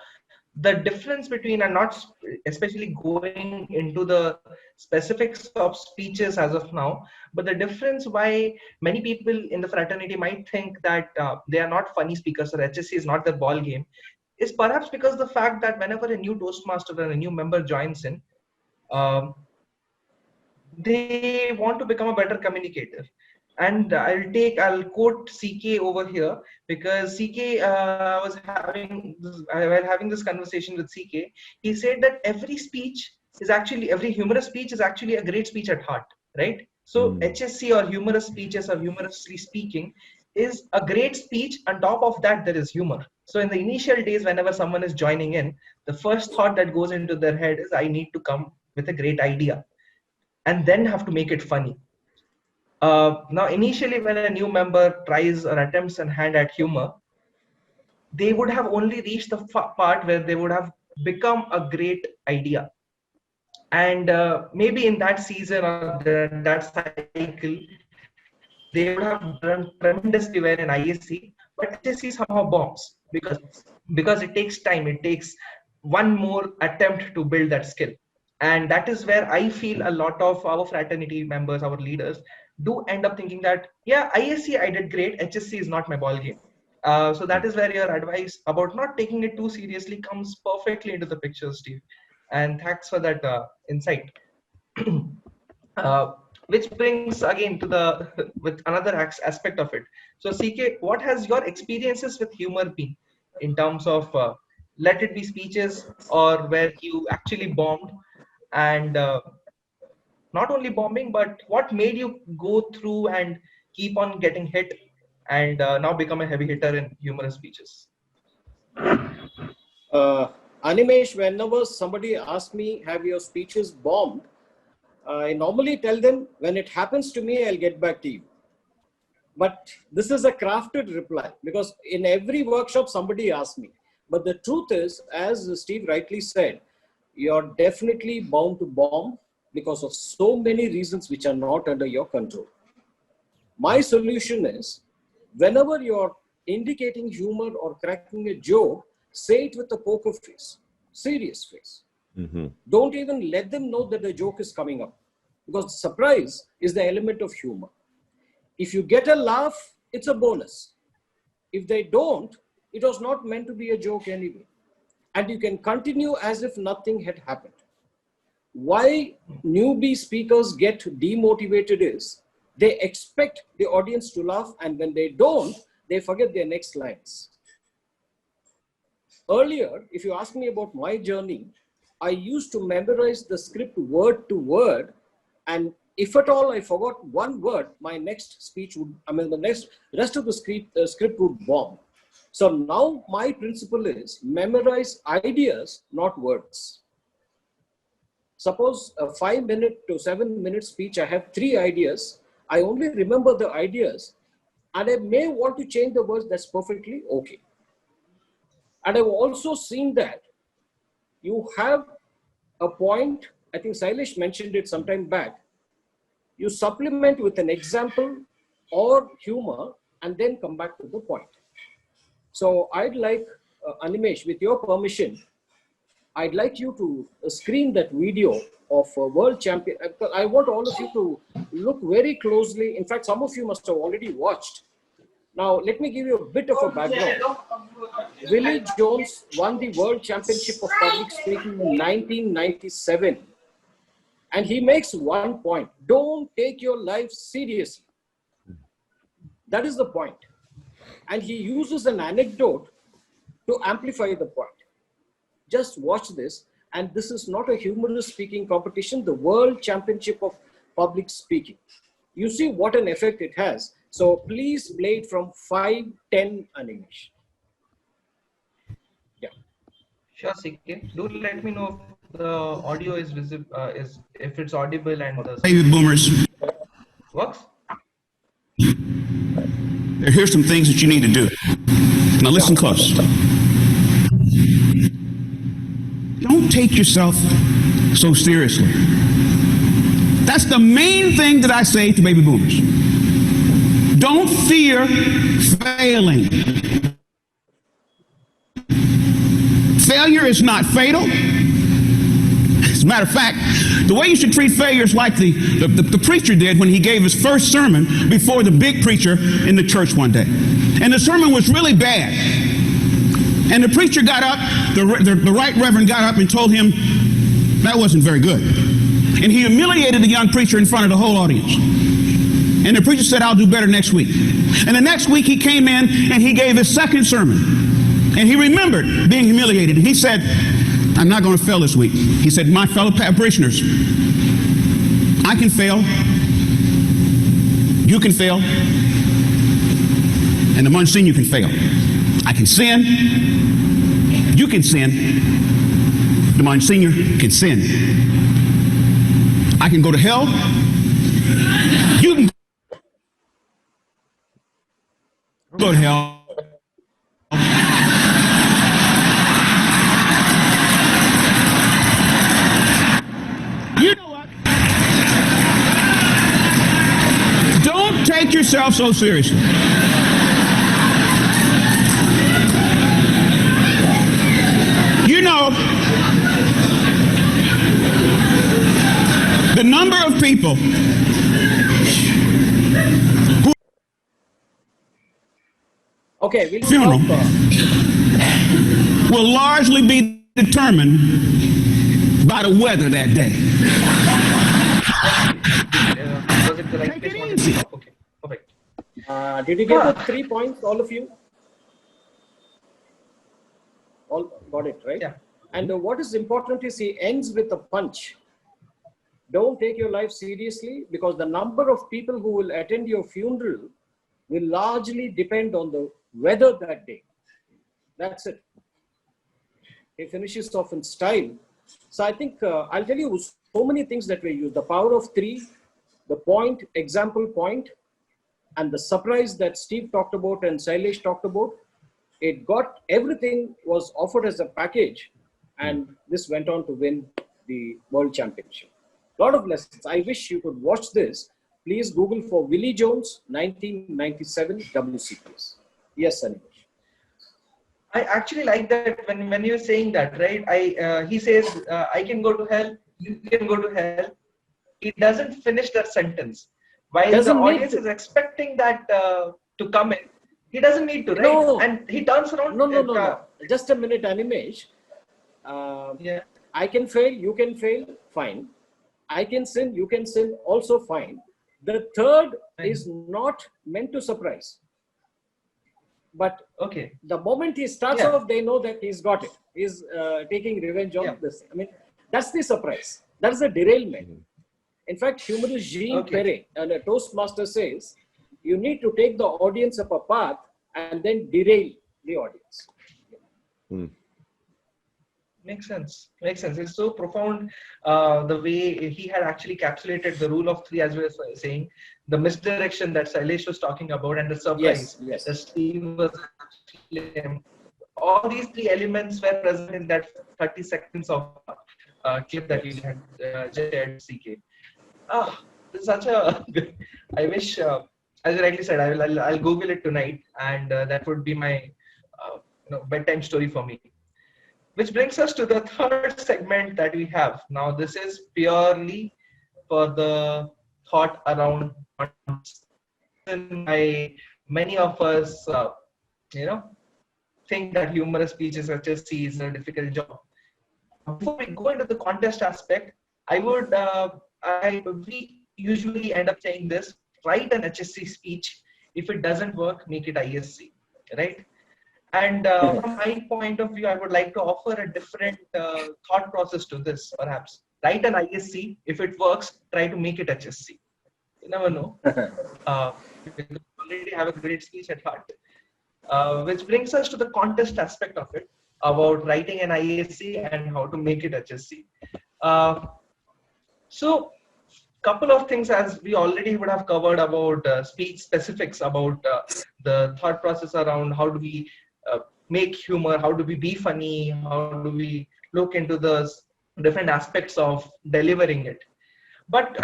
the difference between, and not especially going into the specifics of speeches as of now, but the difference why many people in the fraternity might think that they are not funny speakers or HSC is not their ball game, is perhaps because the fact that whenever a new Toastmaster and a new member joins in, um, they want to become a better communicator. And I'll quote CK over here, because CK was while having this conversation with CK, he said that every humorous speech is actually a great speech at heart, right? So HSC or humorous speeches or humorously speaking is a great speech. On top of that, there is humor. So in the initial days, whenever someone is joining in, the first thought that goes into their head is, I need to come with a great idea and then have to make it funny. Now, initially, when a new member tries or attempts a hand at humor, they would have only reached the part where they would have become a great idea. And maybe in that season or that cycle, they would have done tremendously well in ISC, but HSC somehow bombs because it takes time. It takes one more attempt to build that skill. And that is where I feel a lot of our fraternity members, our leaders, do end up thinking that, yeah, ISC I did great, HSC is not my ball game. So that is where your advice about not taking it too seriously comes perfectly into the picture, Steve. And thanks for that insight. Which brings again to the with another aspect of it. So CK, what has your experiences with humor been in terms of let it be speeches or where you actually bombed, and not only bombing, but what made you go through and keep on getting hit and now become a heavy hitter in humorous speeches? Animesh, whenever somebody asks me, have your speeches bombed, I normally tell them, when it happens to me, I'll get back to you. But this is a crafted reply, because in every workshop, somebody asks me. But the truth is, as Steve rightly said, you're definitely bound to bomb because of so many reasons which are not under your control. My solution is, whenever you're indicating humor or cracking a joke, say it with a poker face, serious face. Mm-hmm. Don't even let them know that the joke is coming up, because surprise is the element of humor. If you get a laugh, it's a bonus. If they don't, it was not meant to be a joke anyway. And you can continue as if nothing had happened. Why newbie speakers get demotivated is they expect the audience to laugh, and when they don't, they forget their next lines. Earlier, if you ask me about my journey, I used to memorize the script word to word, and if at all I forgot one word, my next speech would, the rest of the script would bomb. So now my principle is memorize ideas, not words. Suppose a 5-minute to 7-minute speech, I have 3 ideas. I only remember the ideas, and I may want to change the words. That's perfectly okay. And I've also seen that you have a point, I think Shailesh mentioned it sometime back, you supplement with an example or humor and then come back to the point. So I'd like, Animesh, with your permission, I'd like you to screen that video of a world champion. I want all of you to look very closely. In fact, some of you must have already watched. Now, let me give you a bit of a background. Willie Jones won the World Championship of Public Speaking in 1997. And he makes one point: don't take your life seriously. That is the point. And he uses an anecdote to amplify the point. Just watch this. And this is not a humorous speaking competition, the World Championship of Public Speaking. You see what an effect it has. So please play it from 5:10 Animesh. Yeah. Sure, CK. Do let me know if the audio is visible, if it's audible and the Baby boomers, works. here's some things that you need to do. Now listen close. Don't take yourself so seriously. That's the main thing that I say to baby boomers. Don't fear failing. failure is not fatal. As a matter of fact, the way you should treat failure is like the preacher did when he gave his first sermon before the big preacher in the church one day. And the sermon was really bad. And the preacher got up, the right reverend got up and told him that wasn't very good. And he humiliated the young preacher in front of the whole audience. And the preacher said, I'll do better next week. And the next week he came in and he gave his second sermon. And he remembered being humiliated. And he said, I'm not going to fail this week. He said, my fellow parishioners, I can fail. You can fail. And the Monsignor can fail. I can sin. You can sin. The Monsignor can sin. I can go to hell. You can go to hell. You know what? Don't take yourself so seriously. You know, the number of people who Okay, we'll funeral stop. will largely be determined by the weather that day. Was it the right Take place? it Wanted to easy. stop? Okay, perfect. Did you get the 3 points, all of you? All got it, right? Yeah. And what is important is he ends with a punch. Don't take your life seriously, because the number of people who will attend your funeral will largely depend on the weather that day. That's it. He finishes off in style. So I think I'll tell you so many things that we use. The power of 3, the point, example point, and the surprise that Steve talked about and Shailesh talked about. It got, everything was offered as a package, and this went on to win the world championship. A lot of lessons. I wish you could watch this. Please Google for Willie Jones 1997 WCPS. Yes, Anish. I actually like that when you're saying that, right? He says, I can go to hell, you can go to hell. He doesn't finish that sentence. While Doesn't the need audience to. is expecting that to come in, he doesn't need to, right? No. And he turns around. No. Just a minute, Animesh. Yeah. I can fail, you can fail, fine. I can sin, you can sin, also fine. The third Fine. is not meant to surprise. But Okay. the moment he starts Yeah. off, they know that he's got it. He's taking revenge on this. I mean, that's the surprise. That's the derailment. In fact, humorist Jean Perret, and a Toastmaster says, you need to take the audience up a path and then derail the audience. Makes sense. Makes sense. It's so profound the way he had actually capsulated the rule of 3, as we were saying, the misdirection that Shailesh was talking about, and the surprise Yes. that Steve was actually. All these 3 elements were present in that 30 seconds of clip that you had just shared, CK. This is such a. I wish, as you rightly said, I'll Google it tonight, and that would be my bedtime story for me. Which brings us to the third segment that we have. Now, this is purely for the thought around many of us, think that humorous speeches HSC is a difficult job. Before we go into the contest aspect, we usually end up saying this: write an HSC speech. If it doesn't work, make it ISC, right? And from my point of view, I would like to offer a different thought process to this, perhaps. Write an ISC. If it works, try to make it HSC. You never know. We already have a great speech at heart. Which brings us to the contest aspect of it, about writing an ISC and how to make it HSC. So, couple of things, as we already would have covered about speech specifics, about the thought process around how do we make humor, how do we be funny, how do we look into the different aspects of delivering it. But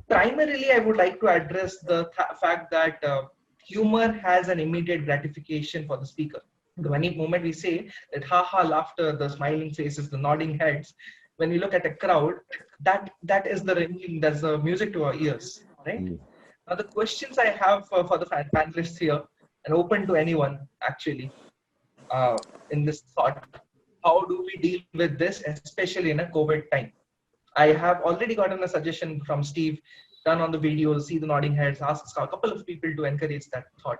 primarily, I would like to address the fact that humor has an immediate gratification for the speaker. The moment we say that ha laughter, the smiling faces, the nodding heads, when we look at a crowd, that is the ringing, that's the music to our ears, right? Now the questions I have for the panelists here, and open to anyone actually, in this thought, how do we deal with this, especially in a COVID time? I have already gotten a suggestion from Steve, turn on the videos, see the nodding heads, ask a couple of people to encourage that thought.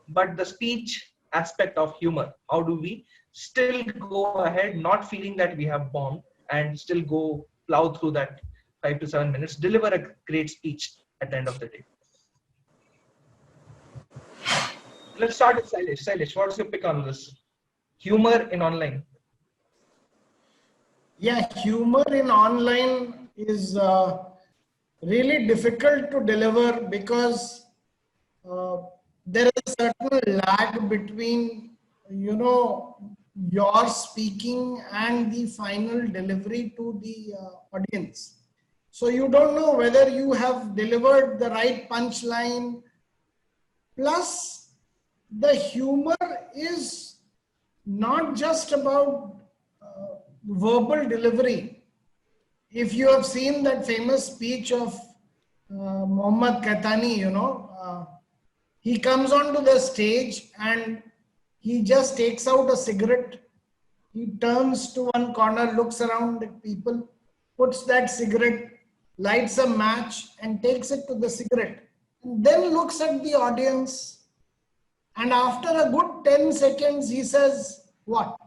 But the speech aspect of humor, how do we still go ahead, not feeling that we have bombed, and still go plow through that 5 to 7 minutes, deliver a great speech at the end of the day? Let's start with Shailesh. Shailesh, what's your pick on this? Humor in online. Yeah, humor in online is really difficult to deliver because there is a certain lag between, your speaking and the final delivery to the audience. So you don't know whether you have delivered the right punchline. Plus, the humor is not just about verbal delivery. If you have seen that famous speech of Muhammad Katani, he comes onto the stage and he just takes out a cigarette. He turns to one corner, looks around at people, puts that cigarette, lights a match and takes it to the cigarette, and then looks at the audience. And after a good 10 seconds, he says, what?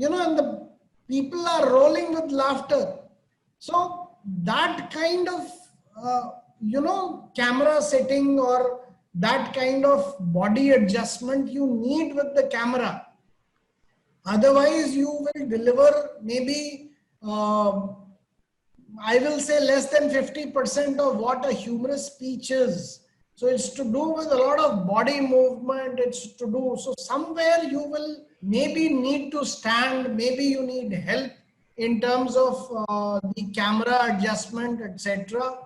And the people are rolling with laughter. So that kind of, camera setting or that kind of body adjustment you need with the camera. Otherwise, you will deliver maybe, I will say less than 50% of what a humorous speech is. So it's to do with a lot of body movement. It's to do, so somewhere you will maybe need to stand, maybe you need help in terms of the camera adjustment, etc.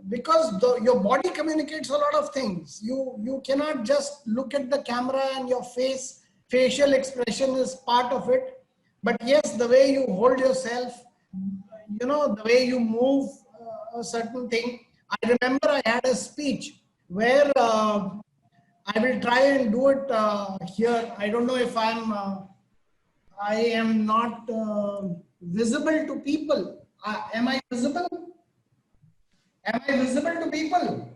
Because your body communicates a lot of things. You cannot just look at the camera and your facial expression is part of it. But yes, the way you hold yourself, the way you move a certain thing. I remember I had a speech where I will try and do it here. I don't know if I am not visible to people. Am I visible? Am I visible to people?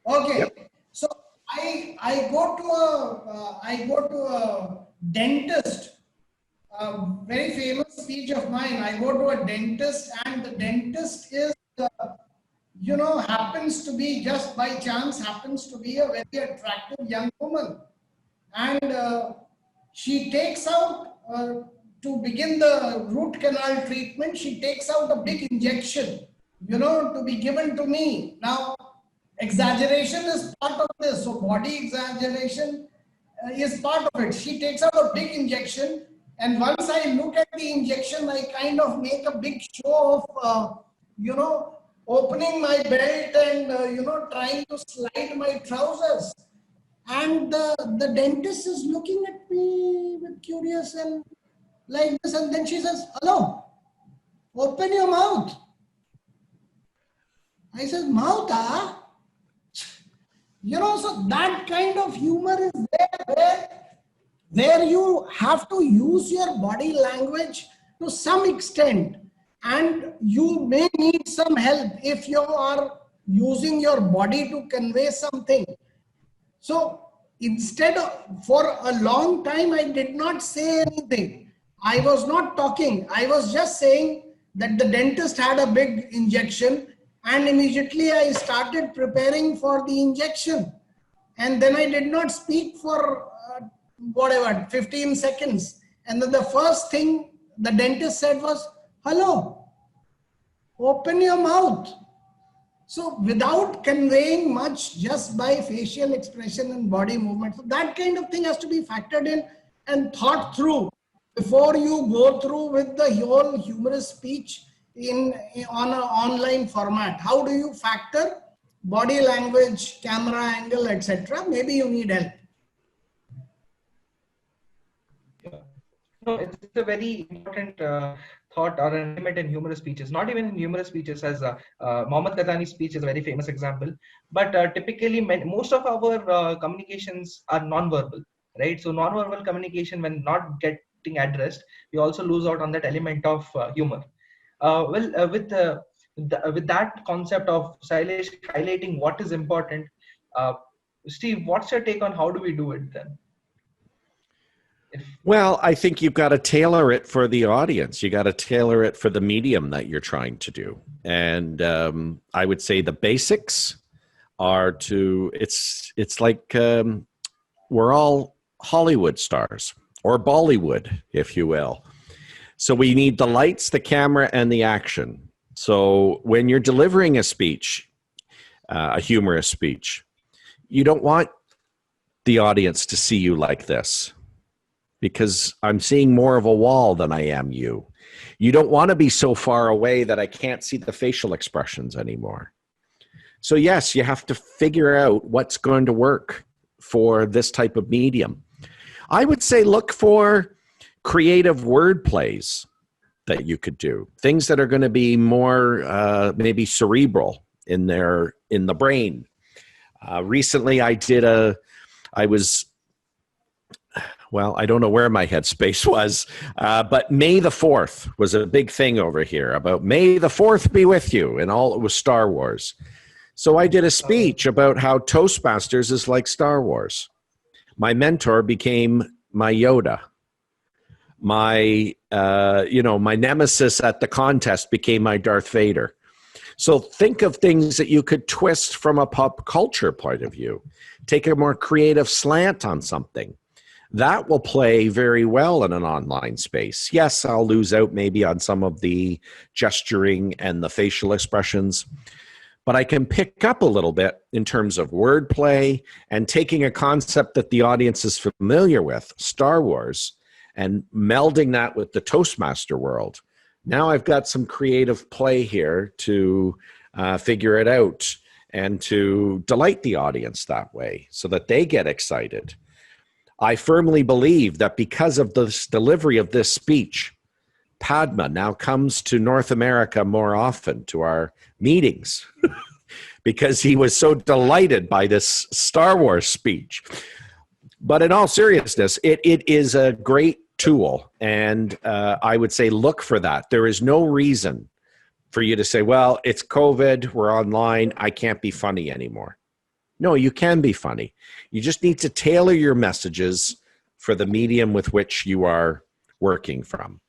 Okay. Yep. So I go to a dentist. Very famous speech of mine. I go to a dentist, and the dentist is, happens to be, just by chance, happens to be a very attractive young woman. And she takes out, to begin the root canal treatment, she takes out a big injection, to be given to me. Now, exaggeration is part of this. So body exaggeration is part of it. She takes out a big injection. And once I look at the injection, I kind of make a big show of, opening my belt and, trying to slide my trousers. And the dentist is looking at me with curious and like this. And then she says, hello, open your mouth. I said, mouth, huh? So that kind of humor is there where you have to use your body language to some extent, and you may need some help if you are using your body to convey something. So instead of, for a long time, I did not say anything. I was not talking. I was just saying that the dentist had a big injection, and immediately I started preparing for the injection. And then I did not speak for 15 seconds. And then the first thing the dentist said was, hello, open your mouth. So without conveying much, just by facial expression and body movement. So that kind of thing has to be factored in and thought through before you go through with the whole humorous speech on an online format. How do you factor body language, camera angle, etc.? Maybe you need help. No, it's a very important thought or an element in humorous speeches. Not even in humorous speeches, as Mohammad Ghazali's speech is a very famous example. But typically, most of our communications are non-verbal, right? So non-verbal communication, when not getting addressed, we also lose out on that element of humor. With that concept of Shailesh highlighting what is important, uh, Steve, what's your take on how do we do it then? Well, I think you've got to tailor it for the audience. You got to tailor it for the medium that you're trying to do. And I would say the basics are it's like we're all Hollywood stars or Bollywood, if you will. So we need the lights, the camera, and the action. So when you're delivering a speech, a humorous speech, you don't want the audience to see you like this, because I'm seeing more of a wall than I am you. You don't want to be so far away that I can't see the facial expressions anymore. So yes, you have to figure out what's going to work for this type of medium. I would say look for creative word plays that you could do. Things that are going to be more maybe cerebral in the brain. Recently I don't know where my headspace was, but May the 4th was a big thing over here about May the 4th be with you, and all it was Star Wars. So I did a speech about how Toastmasters is like Star Wars. My mentor became my Yoda. My nemesis at the contest became my Darth Vader. So think of things that you could twist from a pop culture point of view. Take a more creative slant on something. That will play very well in an online space. Yes, I'll lose out maybe on some of the gesturing and the facial expressions, but I can pick up a little bit in terms of wordplay and taking a concept that the audience is familiar with, Star Wars, and melding that with the Toastmaster world. Now I've got some creative play here to figure it out and to delight the audience that way so that they get excited. I firmly believe that because of this delivery of this speech, Padma now comes to North America more often to our meetings because he was so delighted by this Star Wars speech. But in all seriousness, it is a great tool, and I would say look for that. There is no reason for you to say, well, it's COVID, we're online, I can't be funny anymore. No, you can be funny. You just need to tailor your messages for the medium with which you are working from.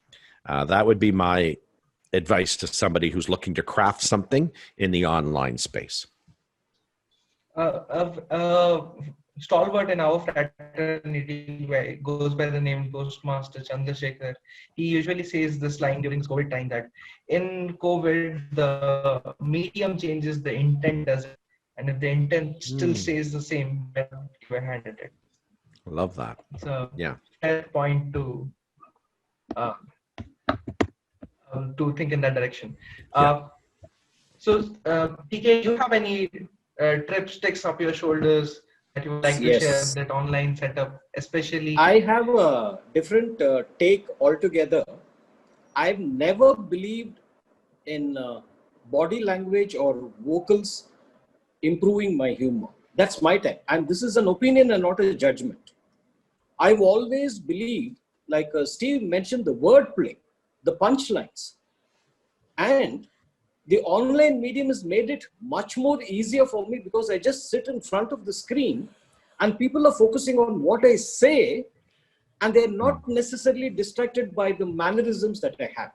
That would be my advice to somebody who's looking to craft something in the online space. Stalwart in our fraternity goes by the name Toastmasters Chandrasekhar. He usually says this line during COVID time that in COVID, the medium changes, the intent doesn't. And if the intent still stays the same, you hand at it. I love that. So yeah, fair point to think in that direction. So PK, do you have any tricks up your shoulders that you would like to share that online setup, especially? I have a different take altogether. I've never believed in body language or vocals improving my humor. That's my take. And this is an opinion and not a judgment. I've always believed, like Steve mentioned, the wordplay, the punchlines. And the online medium has made it much more easier for me because I just sit in front of the screen and people are focusing on what I say and they're not necessarily distracted by the mannerisms that I have.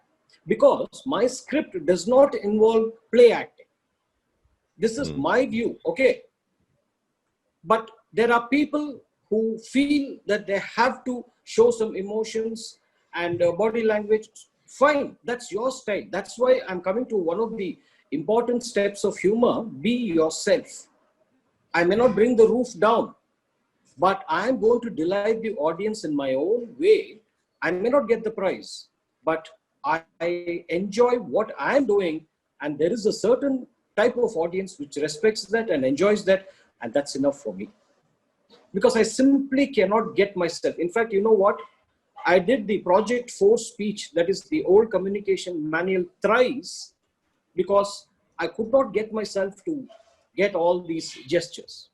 Because my script does not involve play acting. This is my view, okay? But there are people who feel that they have to show some emotions and body language. Fine, that's your style. That's why I'm coming to one of the important steps of humor: be yourself. I may not bring the roof down, but I'm going to delight the audience in my own way. I may not get the prize, but I enjoy what I'm doing, and there is a certain type of audience which respects that and enjoys that, and that's enough for me. Because I simply cannot get myself. In fact, you know what? I did the Project 4 speech, that is the old communication manual, thrice, because I could not get myself to get all these gestures.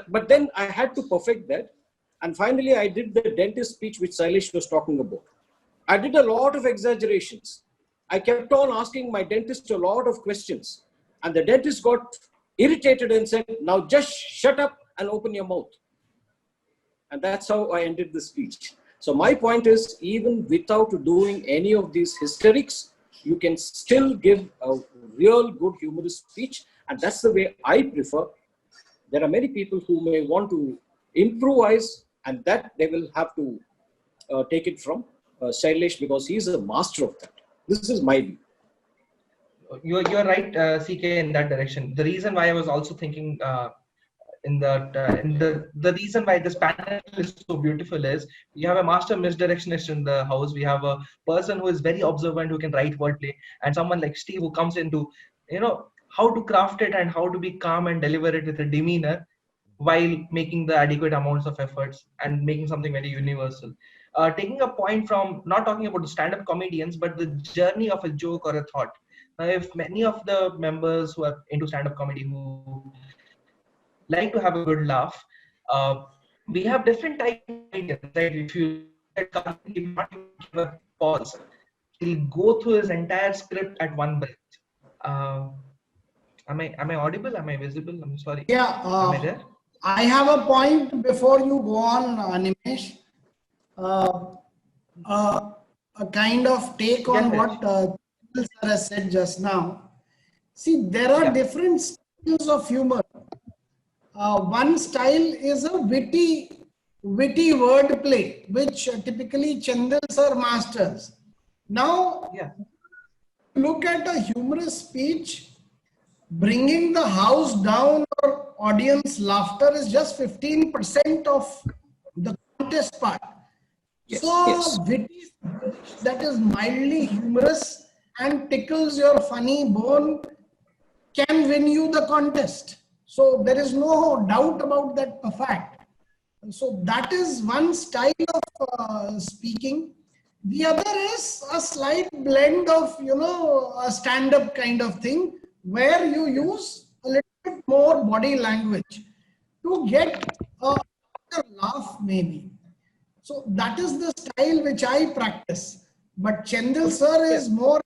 But then I had to perfect that. And finally, I did the dentist speech, which Shailesh was talking about. I did a lot of exaggerations. I kept on asking my dentist a lot of questions. And the dentist got irritated and said, now just shut up and open your mouth. And that's how I ended the speech. So my point is, even without doing any of these hysterics, you can still give a real good humorous speech. And that's the way I prefer. There are many people who may want to improvise, and that they will have to take it from Shailesh, because he's a master of that. This is my view. You're right, CK, in that direction. The reason why I was also thinking the reason why this panel is so beautiful is we have a master misdirectionist in the house. We have a person who is very observant, who can write wordplay, and someone like Steve who comes into, how to craft it and how to be calm and deliver it with a demeanor while making the adequate amounts of efforts and making something very universal. Taking a point from not talking about the stand-up comedians, but the journey of a joke or a thought. Now, if many of the members who are into stand-up comedy who like to have a good laugh, we have different types of comedians. Right? If you not even give a pause, he'll go through his entire script at one breath. Am I audible? Am I visible? I'm sorry. Yeah. Am I there? I have a point before you go on, Nimesh. A kind of take on what sir has said just now. See, there are different styles of humor. One style is a witty wordplay, which typically Chendil sir masters. Now, look at a humorous speech. Bringing the house down or audience laughter is just 15% of the contest part. Witty that is mildly humorous and tickles your funny bone can win you the contest. So there is no doubt about that fact. So that is one style of speaking. The other is a slight blend of, a stand-up kind of thing, where you use a little bit more body language to get a laugh maybe. So that is the style which I practice. But Chendil sir is more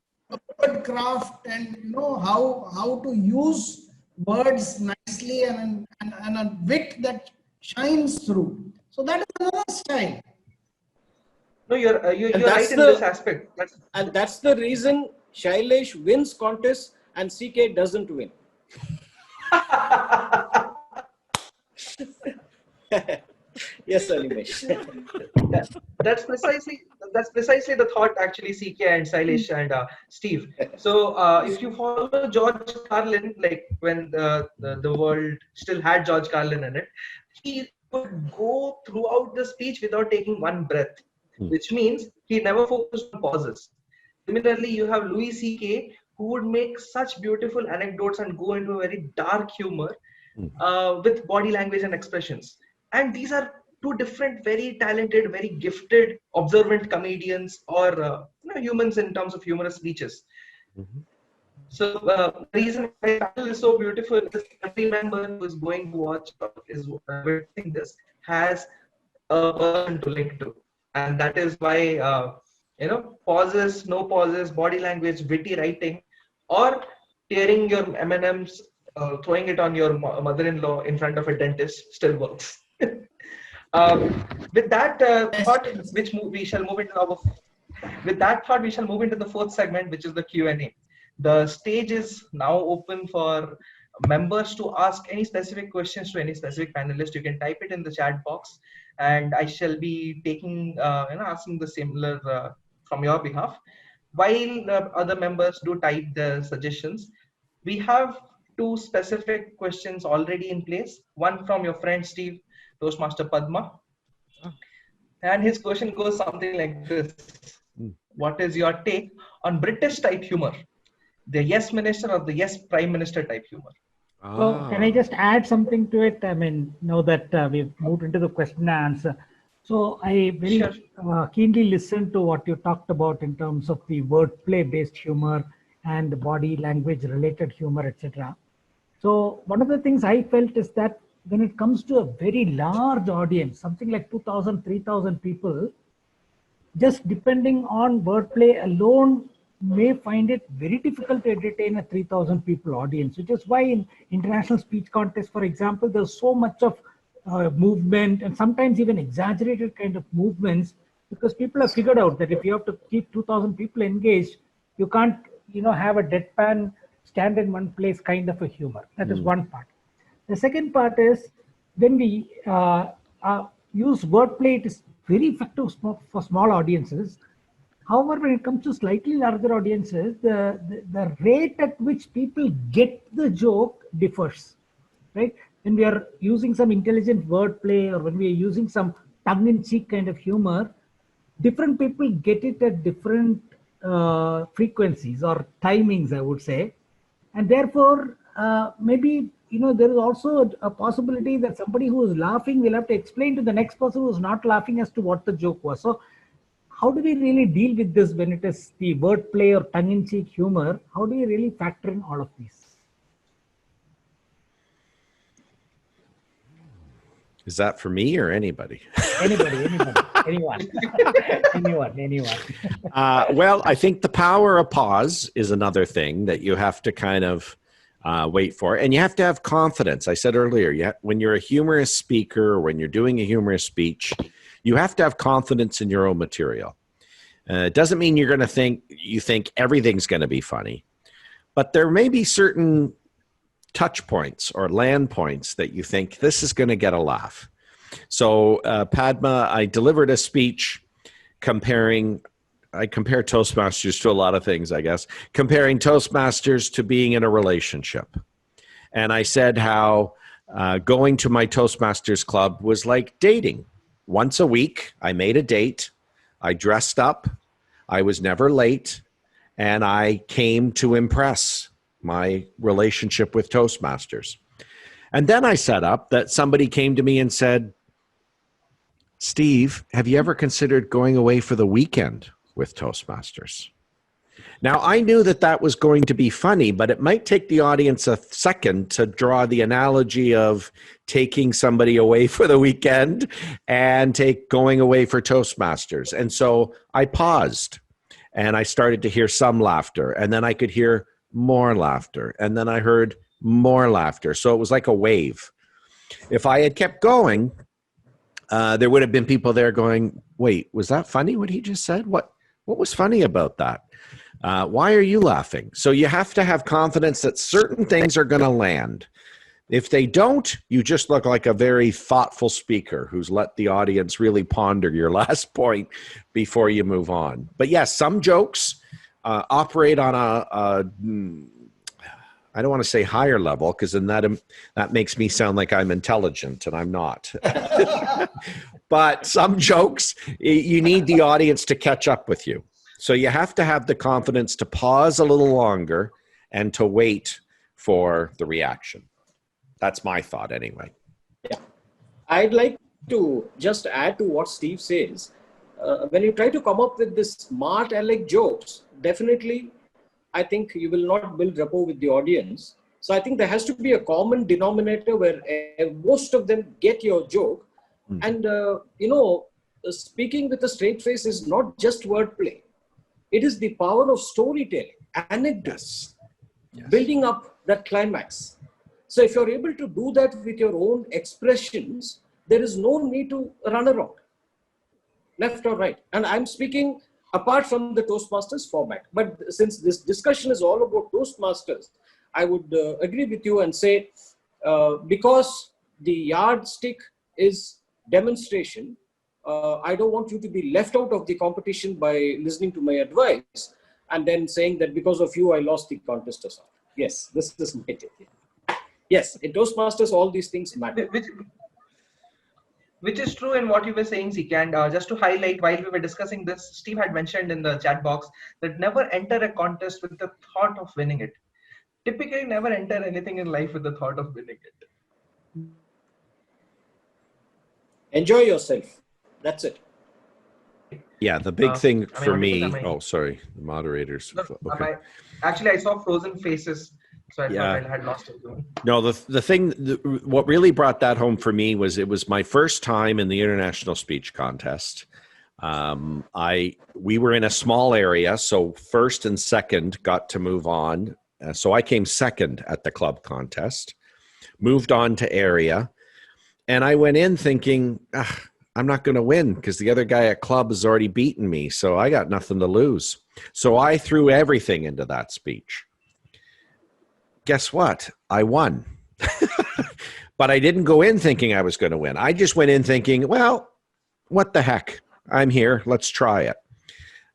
word craft and how to use words nicely and a wit that shines through. So that is another style. No, you're right in this aspect. That's the reason Shailesh wins contests and CK doesn't win. Yes, Animesh. That's precisely the thought, actually, CK and Shailesh and Steve. So if you follow George Carlin, like when the world still had George Carlin in it, he would go throughout the speech without taking one breath, which means he never focused on pauses. Similarly, you have Louis CK, who would make such beautiful anecdotes and go into a very dark humor with body language and expressions. And these are two different, very talented, very gifted, observant comedians or humans in terms of humorous speeches. So the reason why the panel is so beautiful is every member who is going to watch is witnessing this has a person to link to, and that is why pauses, no pauses, body language, witty writing, or tearing your M&Ms, throwing it on your mother-in-law in front of a dentist still works. With that thought, we shall move into the fourth segment, which is the Q&A. The stage is now open for members to ask any specific questions to any specific panelist. You can type it in the chat box, and I shall be taking, asking the similar from your behalf. While other members do type their suggestions, we have two specific questions already in place. One from your friend Steve, Toastmaster Padma. And his question goes something like this. What is your take on British type humor? The yes minister or the yes prime minister type humor? So can I just add something to it? I mean, now that we've moved into the question and answer, So I very Sure. keenly listened to what you talked about in terms of the wordplay based humor and the body language related humor, etc. So one of the things I felt is that when it comes to a very large audience, something like 2,000, 3,000 people, just depending on wordplay alone may find it very difficult to entertain a 3,000 people audience, which is why in international speech contests, for example, there's so much of movement and sometimes even exaggerated kind of movements, because people have figured out that if you have to keep 2,000 people engaged, you can't, have a deadpan, stand in one place kind of a humor. That is one part. The second part is when we use wordplay, it is very effective for small audiences. However, when it comes to slightly larger audiences, the rate at which people get the joke differs, right? When we are using some intelligent wordplay or when we are using some tongue-in-cheek kind of humor, different people get it at different frequencies or timings, I would say. And therefore, maybe, there is also a possibility that somebody who is laughing will have to explain to the next person who is not laughing as to what the joke was. So how do we really deal with this when it is the wordplay or tongue-in-cheek humor? How do we really factor in all of these? Is that for me or anybody? Anybody, anyone, anyone. Well, I think the power of pause is another thing that you have to kind of wait for. And you have to have confidence. I said earlier, when you're a humorous speaker, or when you're doing a humorous speech, you have to have confidence in your own material. It doesn't mean you're going to think everything's going to be funny, but there may be certain touch points or land points that you think this is going to get a laugh. So Padma, I delivered a speech I compare Toastmasters to a lot of things, I guess, comparing Toastmasters to being in a relationship. And I said how going to my Toastmasters club was like dating. Once a week, I made a date, I dressed up, I was never late, and I came to impress my relationship with Toastmasters. And then I set up that somebody came to me and said, Steve, have you ever considered going away for the weekend with Toastmasters? Now, I knew that was going to be funny, but it might take the audience a second to draw the analogy of taking somebody away for the weekend and going away for Toastmasters. And so I paused and I started to hear some laughter, and then I could hear more laughter, and then I heard more laughter. So it was like a wave. If I had kept going, there would have been people there going, wait, was that funny what he just said? What was funny about that? Why are you laughing? So you have to have confidence that certain things are going to land. If they don't, you just look like a very thoughtful speaker who's let the audience really ponder your last point before you move on. But yes, some jokes operate on I don't want to say higher level, because then that makes me sound like I'm intelligent, and I'm not. But some jokes, you need the audience to catch up with you. So you have to have the confidence to pause a little longer and to wait for the reaction. That's my thought anyway. Yeah. I'd like to just add to what Steve says. When you try to come up with this smart aleck jokes, definitely I think you will not build rapport with the audience. So I think there has to be a common denominator where most of them get your joke. And, speaking with a straight face is not just wordplay. It is the power of storytelling, anecdotes, building up that climax. So if you're able to do that with your own expressions, there is no need to run around, left or right. And I'm speaking apart from the Toastmasters format. But since this discussion is all about Toastmasters, I would agree with you and say, because the yardstick is demonstration, I don't want you to be left out of the competition by listening to my advice and then saying that because of you, I lost the contest or something. Yes, this is my take. Yes, in Toastmasters, all these things matter. Which is true in what you were saying, Zeke. And just to highlight, while we were discussing this, Steve had mentioned in the chat box that never enter a contest with the thought of winning it. Typically, never enter anything in life with the thought of winning it. Enjoy yourself. That's it. Yeah, the big thing am I for audible? me. Am I- Oh, sorry, the moderators. No, Okay. actually, I saw frozen faces, so I thought Yeah. I had lost it. No, what really brought that home for me was it was my first time in the International Speech Contest. We were in a small area, so first and second got to move on. So I came second at the club contest, moved on to area, and I went in thinking, I'm not going to win because the other guy at club has already beaten me, so I got nothing to lose. So I threw everything into that speech. Guess what? I won. But I didn't go in thinking I was going to win. I just went in thinking, well, what the heck? I'm here. Let's try it.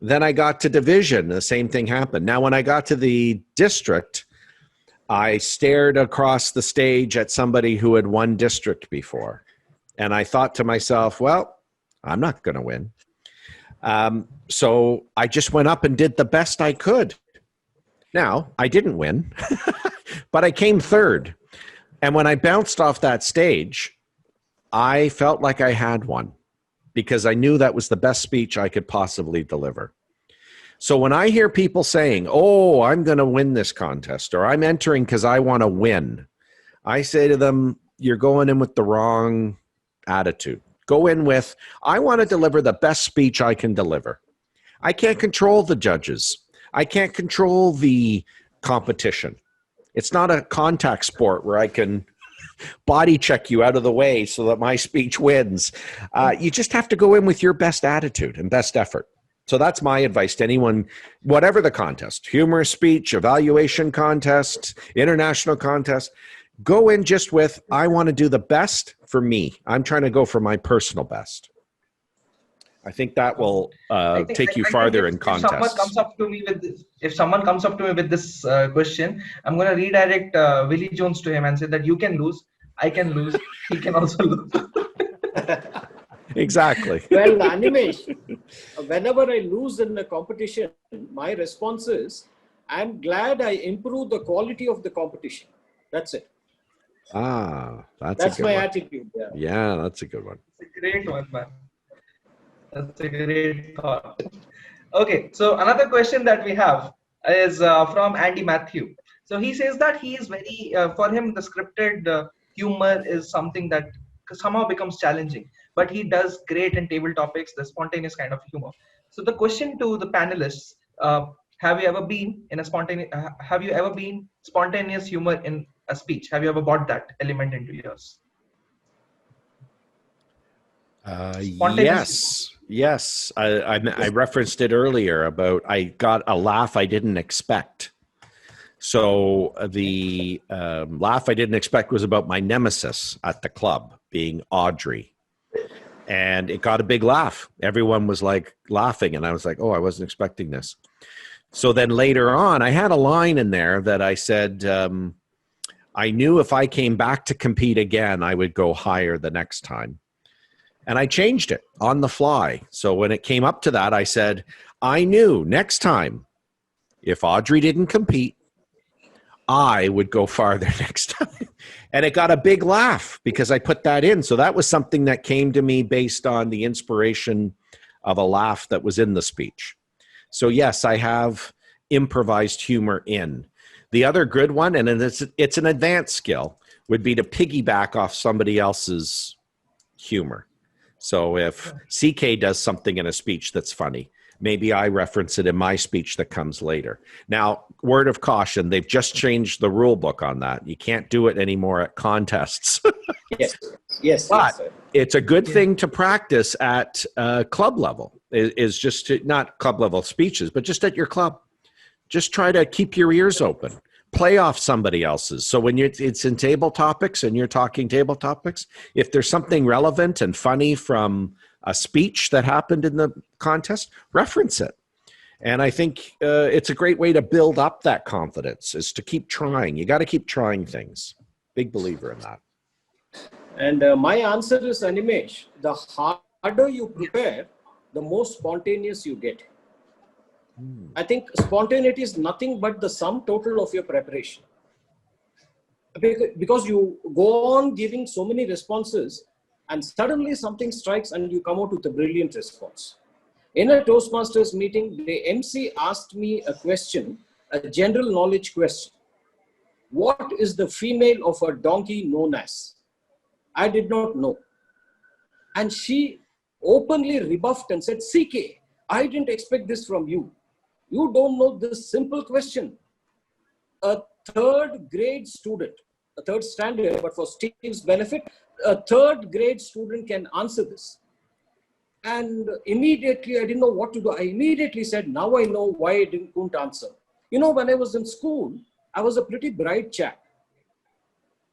Then I got to division. The same thing happened. Now, when I got to the district, I stared across the stage at somebody who had won district before. And I thought to myself, well, I'm not going to win. So I just went up and did the best I could. Now, I didn't win, but I came third. And when I bounced off that stage, I felt like I had won because I knew that was the best speech I could possibly deliver. So when I hear people saying, oh, I'm going to win this contest, or I'm entering because I want to win, I say to them, you're going in with the wrong attitude. Go in with, I want to deliver the best speech I can deliver. I can't control the judges. I can't control the competition. It's not a contact sport where I can body check you out of the way so that my speech wins. You just have to go in with your best attitude and best effort. So that's my advice to anyone, whatever the contest, humorous speech, evaluation contest, international contest, go in just with, I want to do the best for me. I'm trying to go for my personal best. I think that will take you farther in contests. If someone comes up to me with this question, I'm going to redirect Willie Jones to him and say that you can lose, I can lose, he can also lose. Exactly. Well, Animesh, whenever I lose in a competition, my response is, I'm glad I improved the quality of the competition. That's it. That's my attitude. Yeah, that's a good one. It's a great one, man. That's a great thought. Okay, so another question that we have is from Andy Matthew. So he says that he is very, for him, the scripted humor is something that somehow becomes challenging, but he does great in table topics, the spontaneous kind of humor. So the question to the panelists, have you ever been spontaneous humor in a speech? Have you ever brought that element into yours? Yes. I referenced it earlier about I got a laugh I didn't expect. So the laugh I didn't expect was about my nemesis at the club being Audrey. And it got a big laugh. Everyone was like laughing. And I was like, oh, I wasn't expecting this. So then later on, I had a line in there that I said, I knew if I came back to compete again, I would go higher the next time. And I changed it on the fly. So when it came up to that, I said, I knew next time, if Audrey didn't compete, I would go farther next time. And it got a big laugh because I put that in. So that was something that came to me based on the inspiration of a laugh that was in the speech. So yes, I have improvised humor in. The other good one, and it's an advanced skill, would be to piggyback off somebody else's humor. So if CK does something in a speech that's funny, maybe I reference it in my speech that comes later. Now, word of caution, they've just changed the rule book on that. You can't do it anymore at contests. Yes. But it's a good thing to practice at club level, is just to, not club level speeches, but just at your club. Just try to keep your ears open. Play off somebody else's. So when it's in table topics and you're talking table topics, if there's something relevant and funny from a speech that happened in the contest, reference it. And I think it's a great way to build up that confidence, is to keep trying. You got to keep trying things. Big believer in that. And my answer is, Animesh, the harder you prepare, the more spontaneous you get. I think spontaneity is nothing but the sum total of your preparation. Because you go on giving so many responses, and suddenly something strikes and you come out with a brilliant response. In a Toastmasters meeting, the MC asked me a question, a general knowledge question. What is the female of a donkey known as? I did not know. And she openly rebuffed and said, CK, I didn't expect this from you. You don't know this simple question. A third grade student, a third standard, but for Steve's benefit, a third grade student can answer this. And immediately, I didn't know what to do. I immediately said, now I know why I couldn't answer. You know, when I was in school, I was a pretty bright chap.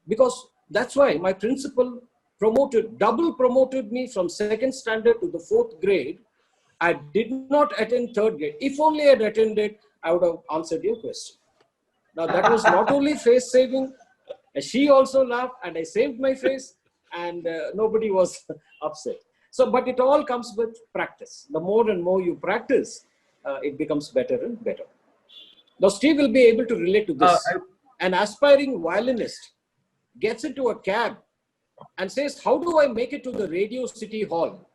Because that's why my principal double promoted me from second standard to the fourth grade. I did not attend third grade. If only I had attended, I would have answered your question. Now that was not only face saving, she also laughed and I saved my face and nobody was upset. So, but it all comes with practice. The more and more you practice, it becomes better and better. Now Steve will be able to relate to this. An aspiring violinist gets into a cab and says, how do I make it to the Radio City Hall?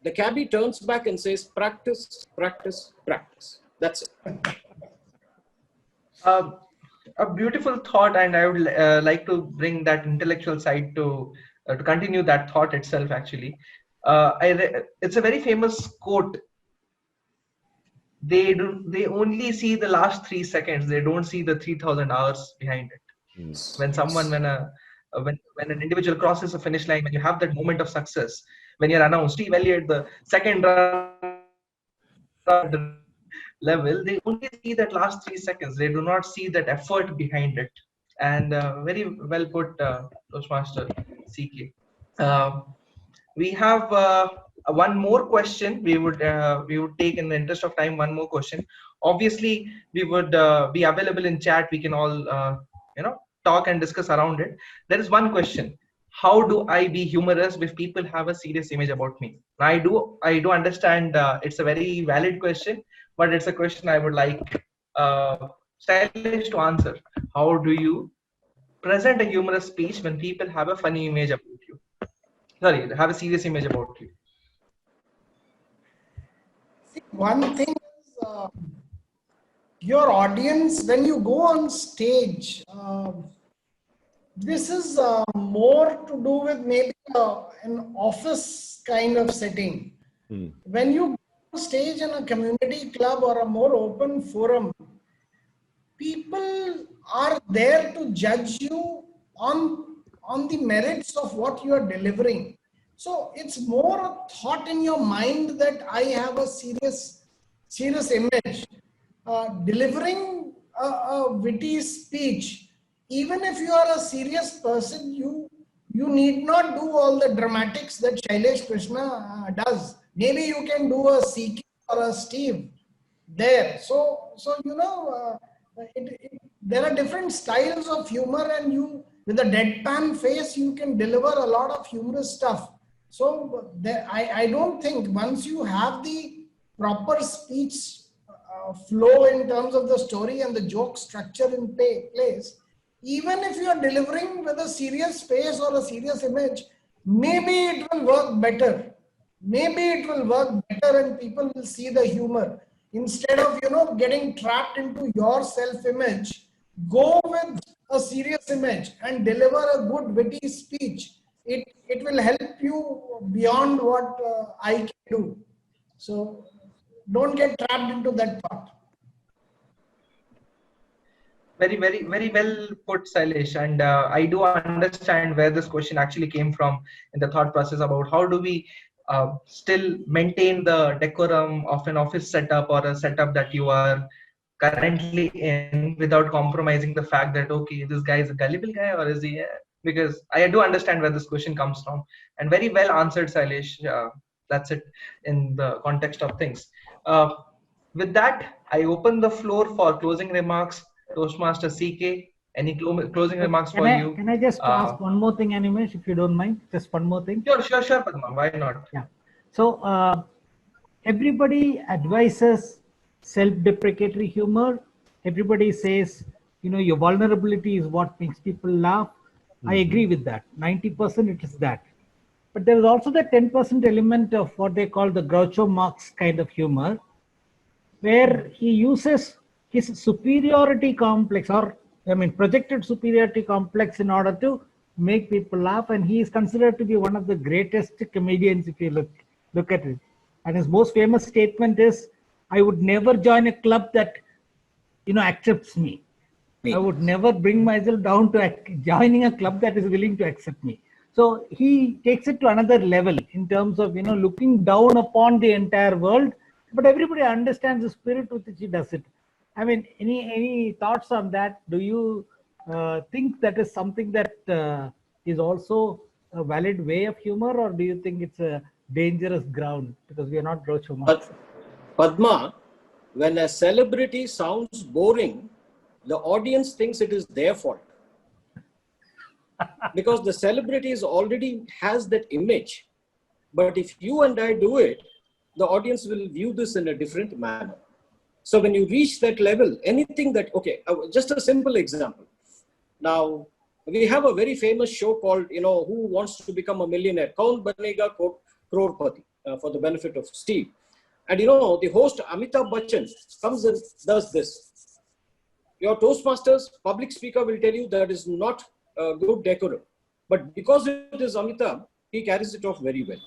The cabbie turns back and says, practice, practice, practice. That's it. A beautiful thought, and I would like to bring that intellectual side to continue that thought itself. Actually, it's a very famous quote. They only see the last 3 seconds. They don't see the 3,000 hours behind it. When someone, when an individual crosses a finish line, when you have that moment of success, when you're announced, Steve Elliot, the second level, they only see that last 3 seconds. They do not see that effort behind it. And very well put, Toastmaster CK. We have one more question. We would take, in the interest of time, one more question. Obviously, we would be available in chat. We can all talk and discuss around it. There is one question. How do I be humorous if people have a serious image about me? I do understand it's a very valid question, but it's a question I would like Shailesh to answer. How do you present a humorous speech when people have a funny image about you? Sorry, have a serious image about you. One thing is your audience, when you go on stage, this is more to do with maybe an office kind of setting. When you go on stage in a community club or a more open forum, people are there to judge you on the merits of what you are delivering. So it's more a thought in your mind that I have a serious image. Delivering a witty speech, even if you are a serious person, you need not do all the dramatics that Shailesh Krishna does. Maybe you can do a CK or a Steve there. So there are different styles of humor, and you, with a deadpan face, you can deliver a lot of humorous stuff. So I don't think once you have the proper speech flow in terms of the story and the joke structure in place, even if you are delivering with a serious face or a serious image, maybe it will work better. Maybe it will work better and people will see the humor. Instead of, getting trapped into your self-image, go with a serious image and deliver a good witty speech. It will help you beyond what I can do. So don't get trapped into that thought. Very, very, very well put, Shailesh. And I do understand where this question actually came from in the thought process about how do we still maintain the decorum of an office setup or a setup that you are currently in without compromising the fact that, okay, this guy is a gullible guy, or is he? Because I do understand where this question comes from, and very well answered, Shailesh. That's it in the context of things. With that, I open the floor for closing remarks. Toastmaster CK, any closing remarks for you? Can I just ask one more thing, Animesh, if you don't mind? Just one more thing. Sure, Padma. Why not? Yeah. So everybody advises self-deprecatory humor. Everybody says, your vulnerability is what makes people laugh. I agree with that. 90% it is that. But there is also the 10% element of what they call the Groucho Marx kind of humor, where he uses his superiority complex, or I mean projected superiority complex, in order to make people laugh. And he is considered to be one of the greatest comedians if you look at it. And his most famous statement is, "I would never join a club that accepts me. I would never bring myself down to joining a club that is willing to accept me." So he takes it to another level in terms of looking down upon the entire world, but everybody understands the spirit with which he does it. I mean, any thoughts on that? Do you think that is something that is also a valid way of humor, or do you think it's a dangerous ground because we are not Groucho Marx? Padma, when a celebrity sounds boring, the audience thinks it is their fault. Because the celebrity already has that image. But if you and I do it, the audience will view this in a different manner. So when you reach that level, anything that, okay, just a simple example. Now, we have a very famous show called, Who Wants to Become a Millionaire? Kaun Banega Crorepati, for the benefit of Steve. And the host Amitabh Bachchan comes and does this. Your Toastmasters public speaker will tell you that is not a good decorum. But because it is Amitabh, he carries it off very well.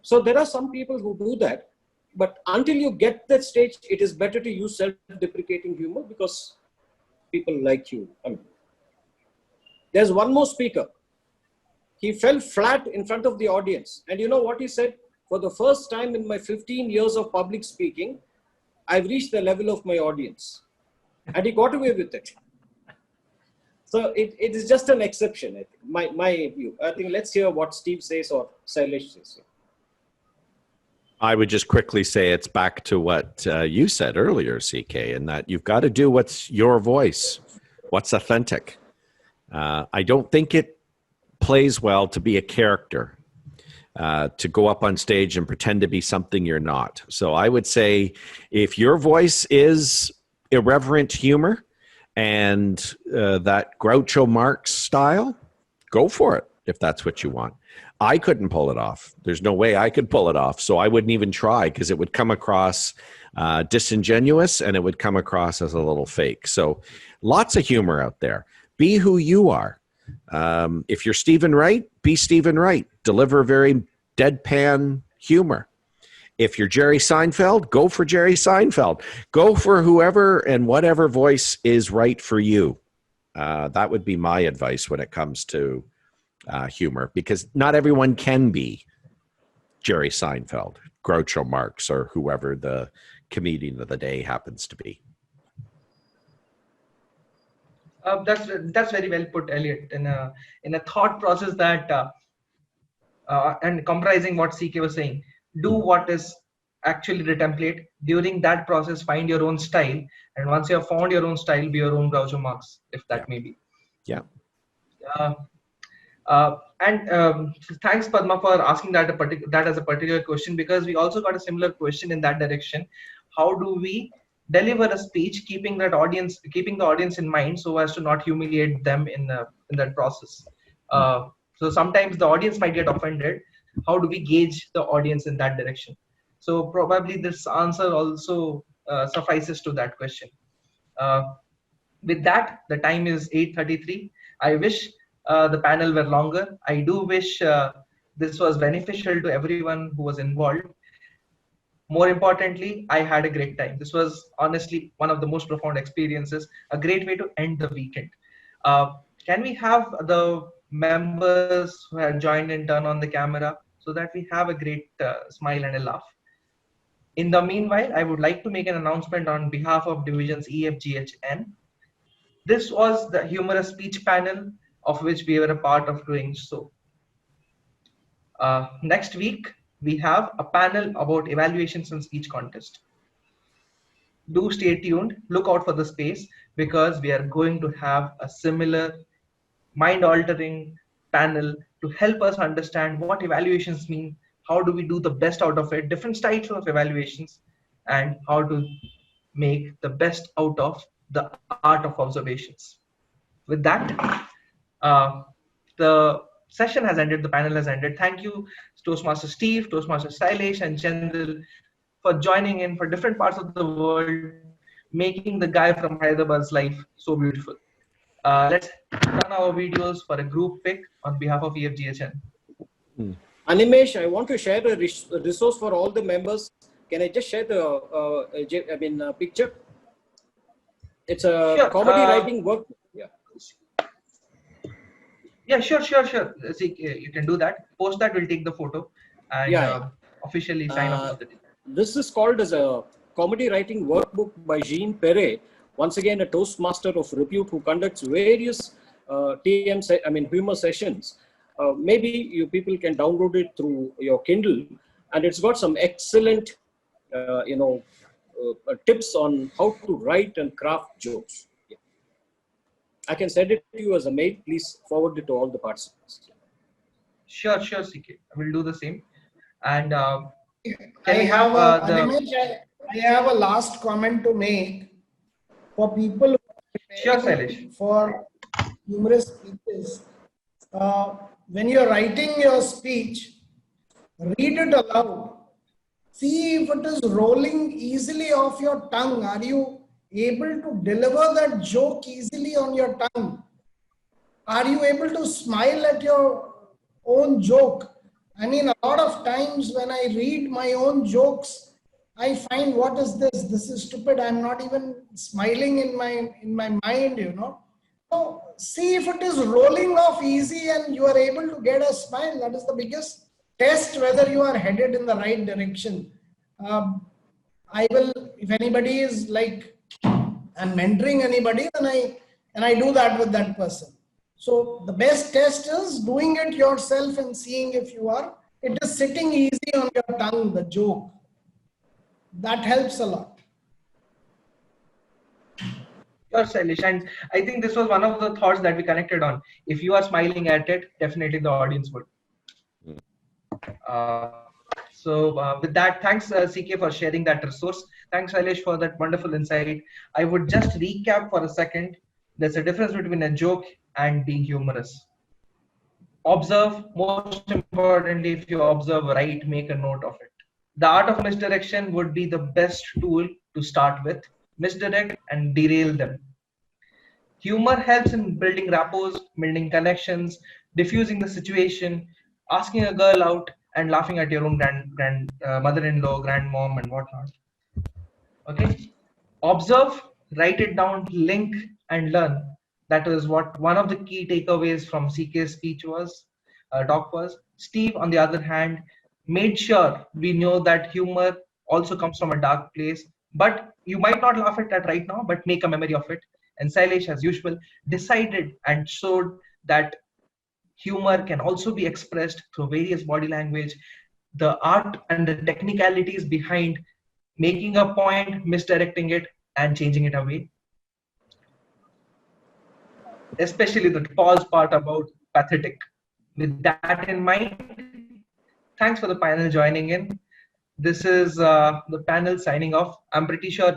So there are some people who do that. But until you get that stage, it is better to use self-deprecating humor because people like you. There's one more speaker. He fell flat in front of the audience. And you know what he said? For the first time in my 15 years of public speaking, I've reached the level of my audience. And he got away with it. So it is just an exception, I think. My view. I think let's hear what Steve says or Shailesh says. I would just quickly say it's back to what you said earlier, CK, in that you've got to do what's your voice, what's authentic. I don't think it plays well to be a character, to go up on stage and pretend to be something you're not. So I would say if your voice is irreverent humor and that Groucho Marx style, go for it if that's what you want. I couldn't pull it off. There's no way I could pull it off. So I wouldn't even try because it would come across disingenuous and it would come across as a little fake. So lots of humor out there. Be who you are. If you're Stephen Wright, be Stephen Wright. Deliver very deadpan humor. If you're Jerry Seinfeld, go for Jerry Seinfeld. Go for whoever and whatever voice is right for you. That would be my advice when it comes to humor, because not everyone can be Jerry Seinfeld, Groucho Marx, or whoever the comedian of the day happens to be. That's very well put, Elliot. In a thought process that and comprising what CK was saying, do what is actually the template. During that process, find your own style, and once you have found your own style, be your own Groucho Marx, if that may be. Yeah. Thanks, Padma, for asking that as a particular question, because we also got a similar question in that direction. How do we deliver a speech keeping the audience in mind so as to not humiliate them in that process? So sometimes the audience might get offended. How do we gauge the audience in that direction? So probably this answer also suffices to that question. With that, the time is 8:33. I wish the panel were longer. I do wish this was beneficial to everyone who was involved. More importantly, I had a great time. This was honestly one of the most profound experiences, a great way to end the weekend. Can we have the members who had joined in turn on the camera so that we have a great smile and a laugh? In the meanwhile, I would like to make an announcement on behalf of divisions EFGHN. This was the humorous speech panel of which we were a part of doing so. Next week, we have a panel about evaluations and speech contest. Do stay tuned, look out for the space, because we are going to have a similar mind-altering panel to help us understand what evaluations mean, how do we do the best out of it, different styles of evaluations, and how to make the best out of the art of observations. With that, the session has ended, the panel has ended. Thank you, Toastmaster Steve, Toastmaster Shailesh, and Chendil for joining in for different parts of the world, making the guy from Hyderabad's life so beautiful. Let's run our videos for a group pick on behalf of EFGHN. Animesh, I want to share a resource for all the members. Can I just share the picture? It's a comedy writing work. Yeah. Yeah, sure. See, you can do that. Post that, we'll take the photo and officially sign off for the day. This is called as a comedy writing workbook by Jean Perret. Once again, a Toastmaster of repute who conducts various humor sessions. Maybe you people can download it through your Kindle, and it's got some excellent, tips on how to write and craft jokes. Yeah. I can send it to you as a mail. Please forward it to all the participants. Sure, CK. I will do the same. And I have a last comment to make for people Sure, Shailesh. for humorous speeches. When you're writing your speech, read it aloud. See if it is rolling easily off your tongue. Are you able to deliver that joke easily on your tongue? Are you able to smile at your own joke? I mean, a lot of times when I read my own jokes, I find, what is this? This is stupid. I'm not even smiling in my mind, you know. So see if it is rolling off easy and you are able to get a smile. That is the biggest test whether you are headed in the right direction. I will, if anybody is like, I'm mentoring anybody, then I do that with that person. So the best test is doing it yourself and seeing if it is sitting easy on your tongue, the joke. That helps a lot. Sure, Shailesh. And I think this was one of the thoughts that we connected on. If you are smiling at it, definitely the audience would. With that, thanks CK for sharing that resource. Thanks Shailesh for that wonderful insight. I would just recap for a second. There's a difference between a joke and being humorous. Observe, most importantly, if you observe, write, make a note of it. The art of misdirection would be the best tool to start with. Misdirect and derail them. Humor helps in building rapport, building connections, diffusing the situation, asking a girl out and laughing at your own mother-in-law, grandmom and whatnot. Okay? Observe, write it down, link and learn. That is what one of the key takeaways from CK's speech talk was. Steve, on the other hand, made sure we know that humor also comes from a dark place, but you might not laugh at that right now, but make a memory of it. And Shailesh, as usual, decided and showed that humor can also be expressed through various body language, the art and the technicalities behind making a point, misdirecting it, and changing it away. Especially the pause part about pathetic. With that in mind, thanks for the panel joining in. This is the panel signing off. I'm pretty sure,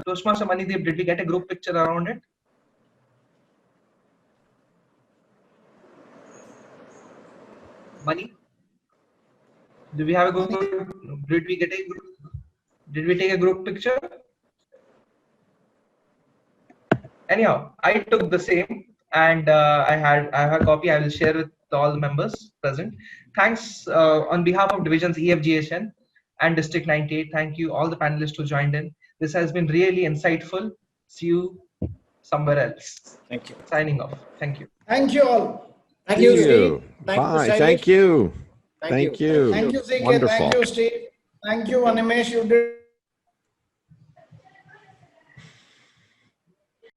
Toastmaster Manideep, did we get a group picture around it? Money? Do we have a group? Did we take a group picture? Anyhow, I took the same, and I have a copy. I will share with all the members present. Thanks on behalf of divisions EFGHN and District 98. Thank you all the panelists who joined in. This has been really insightful. See you somewhere else. Thank you. Signing off. Thank you. Thank you all. Thank you, Steve. Bye. Thank you. Thank you, CK. Wonderful. Thank you, Steve. Thank you, Animesh. You did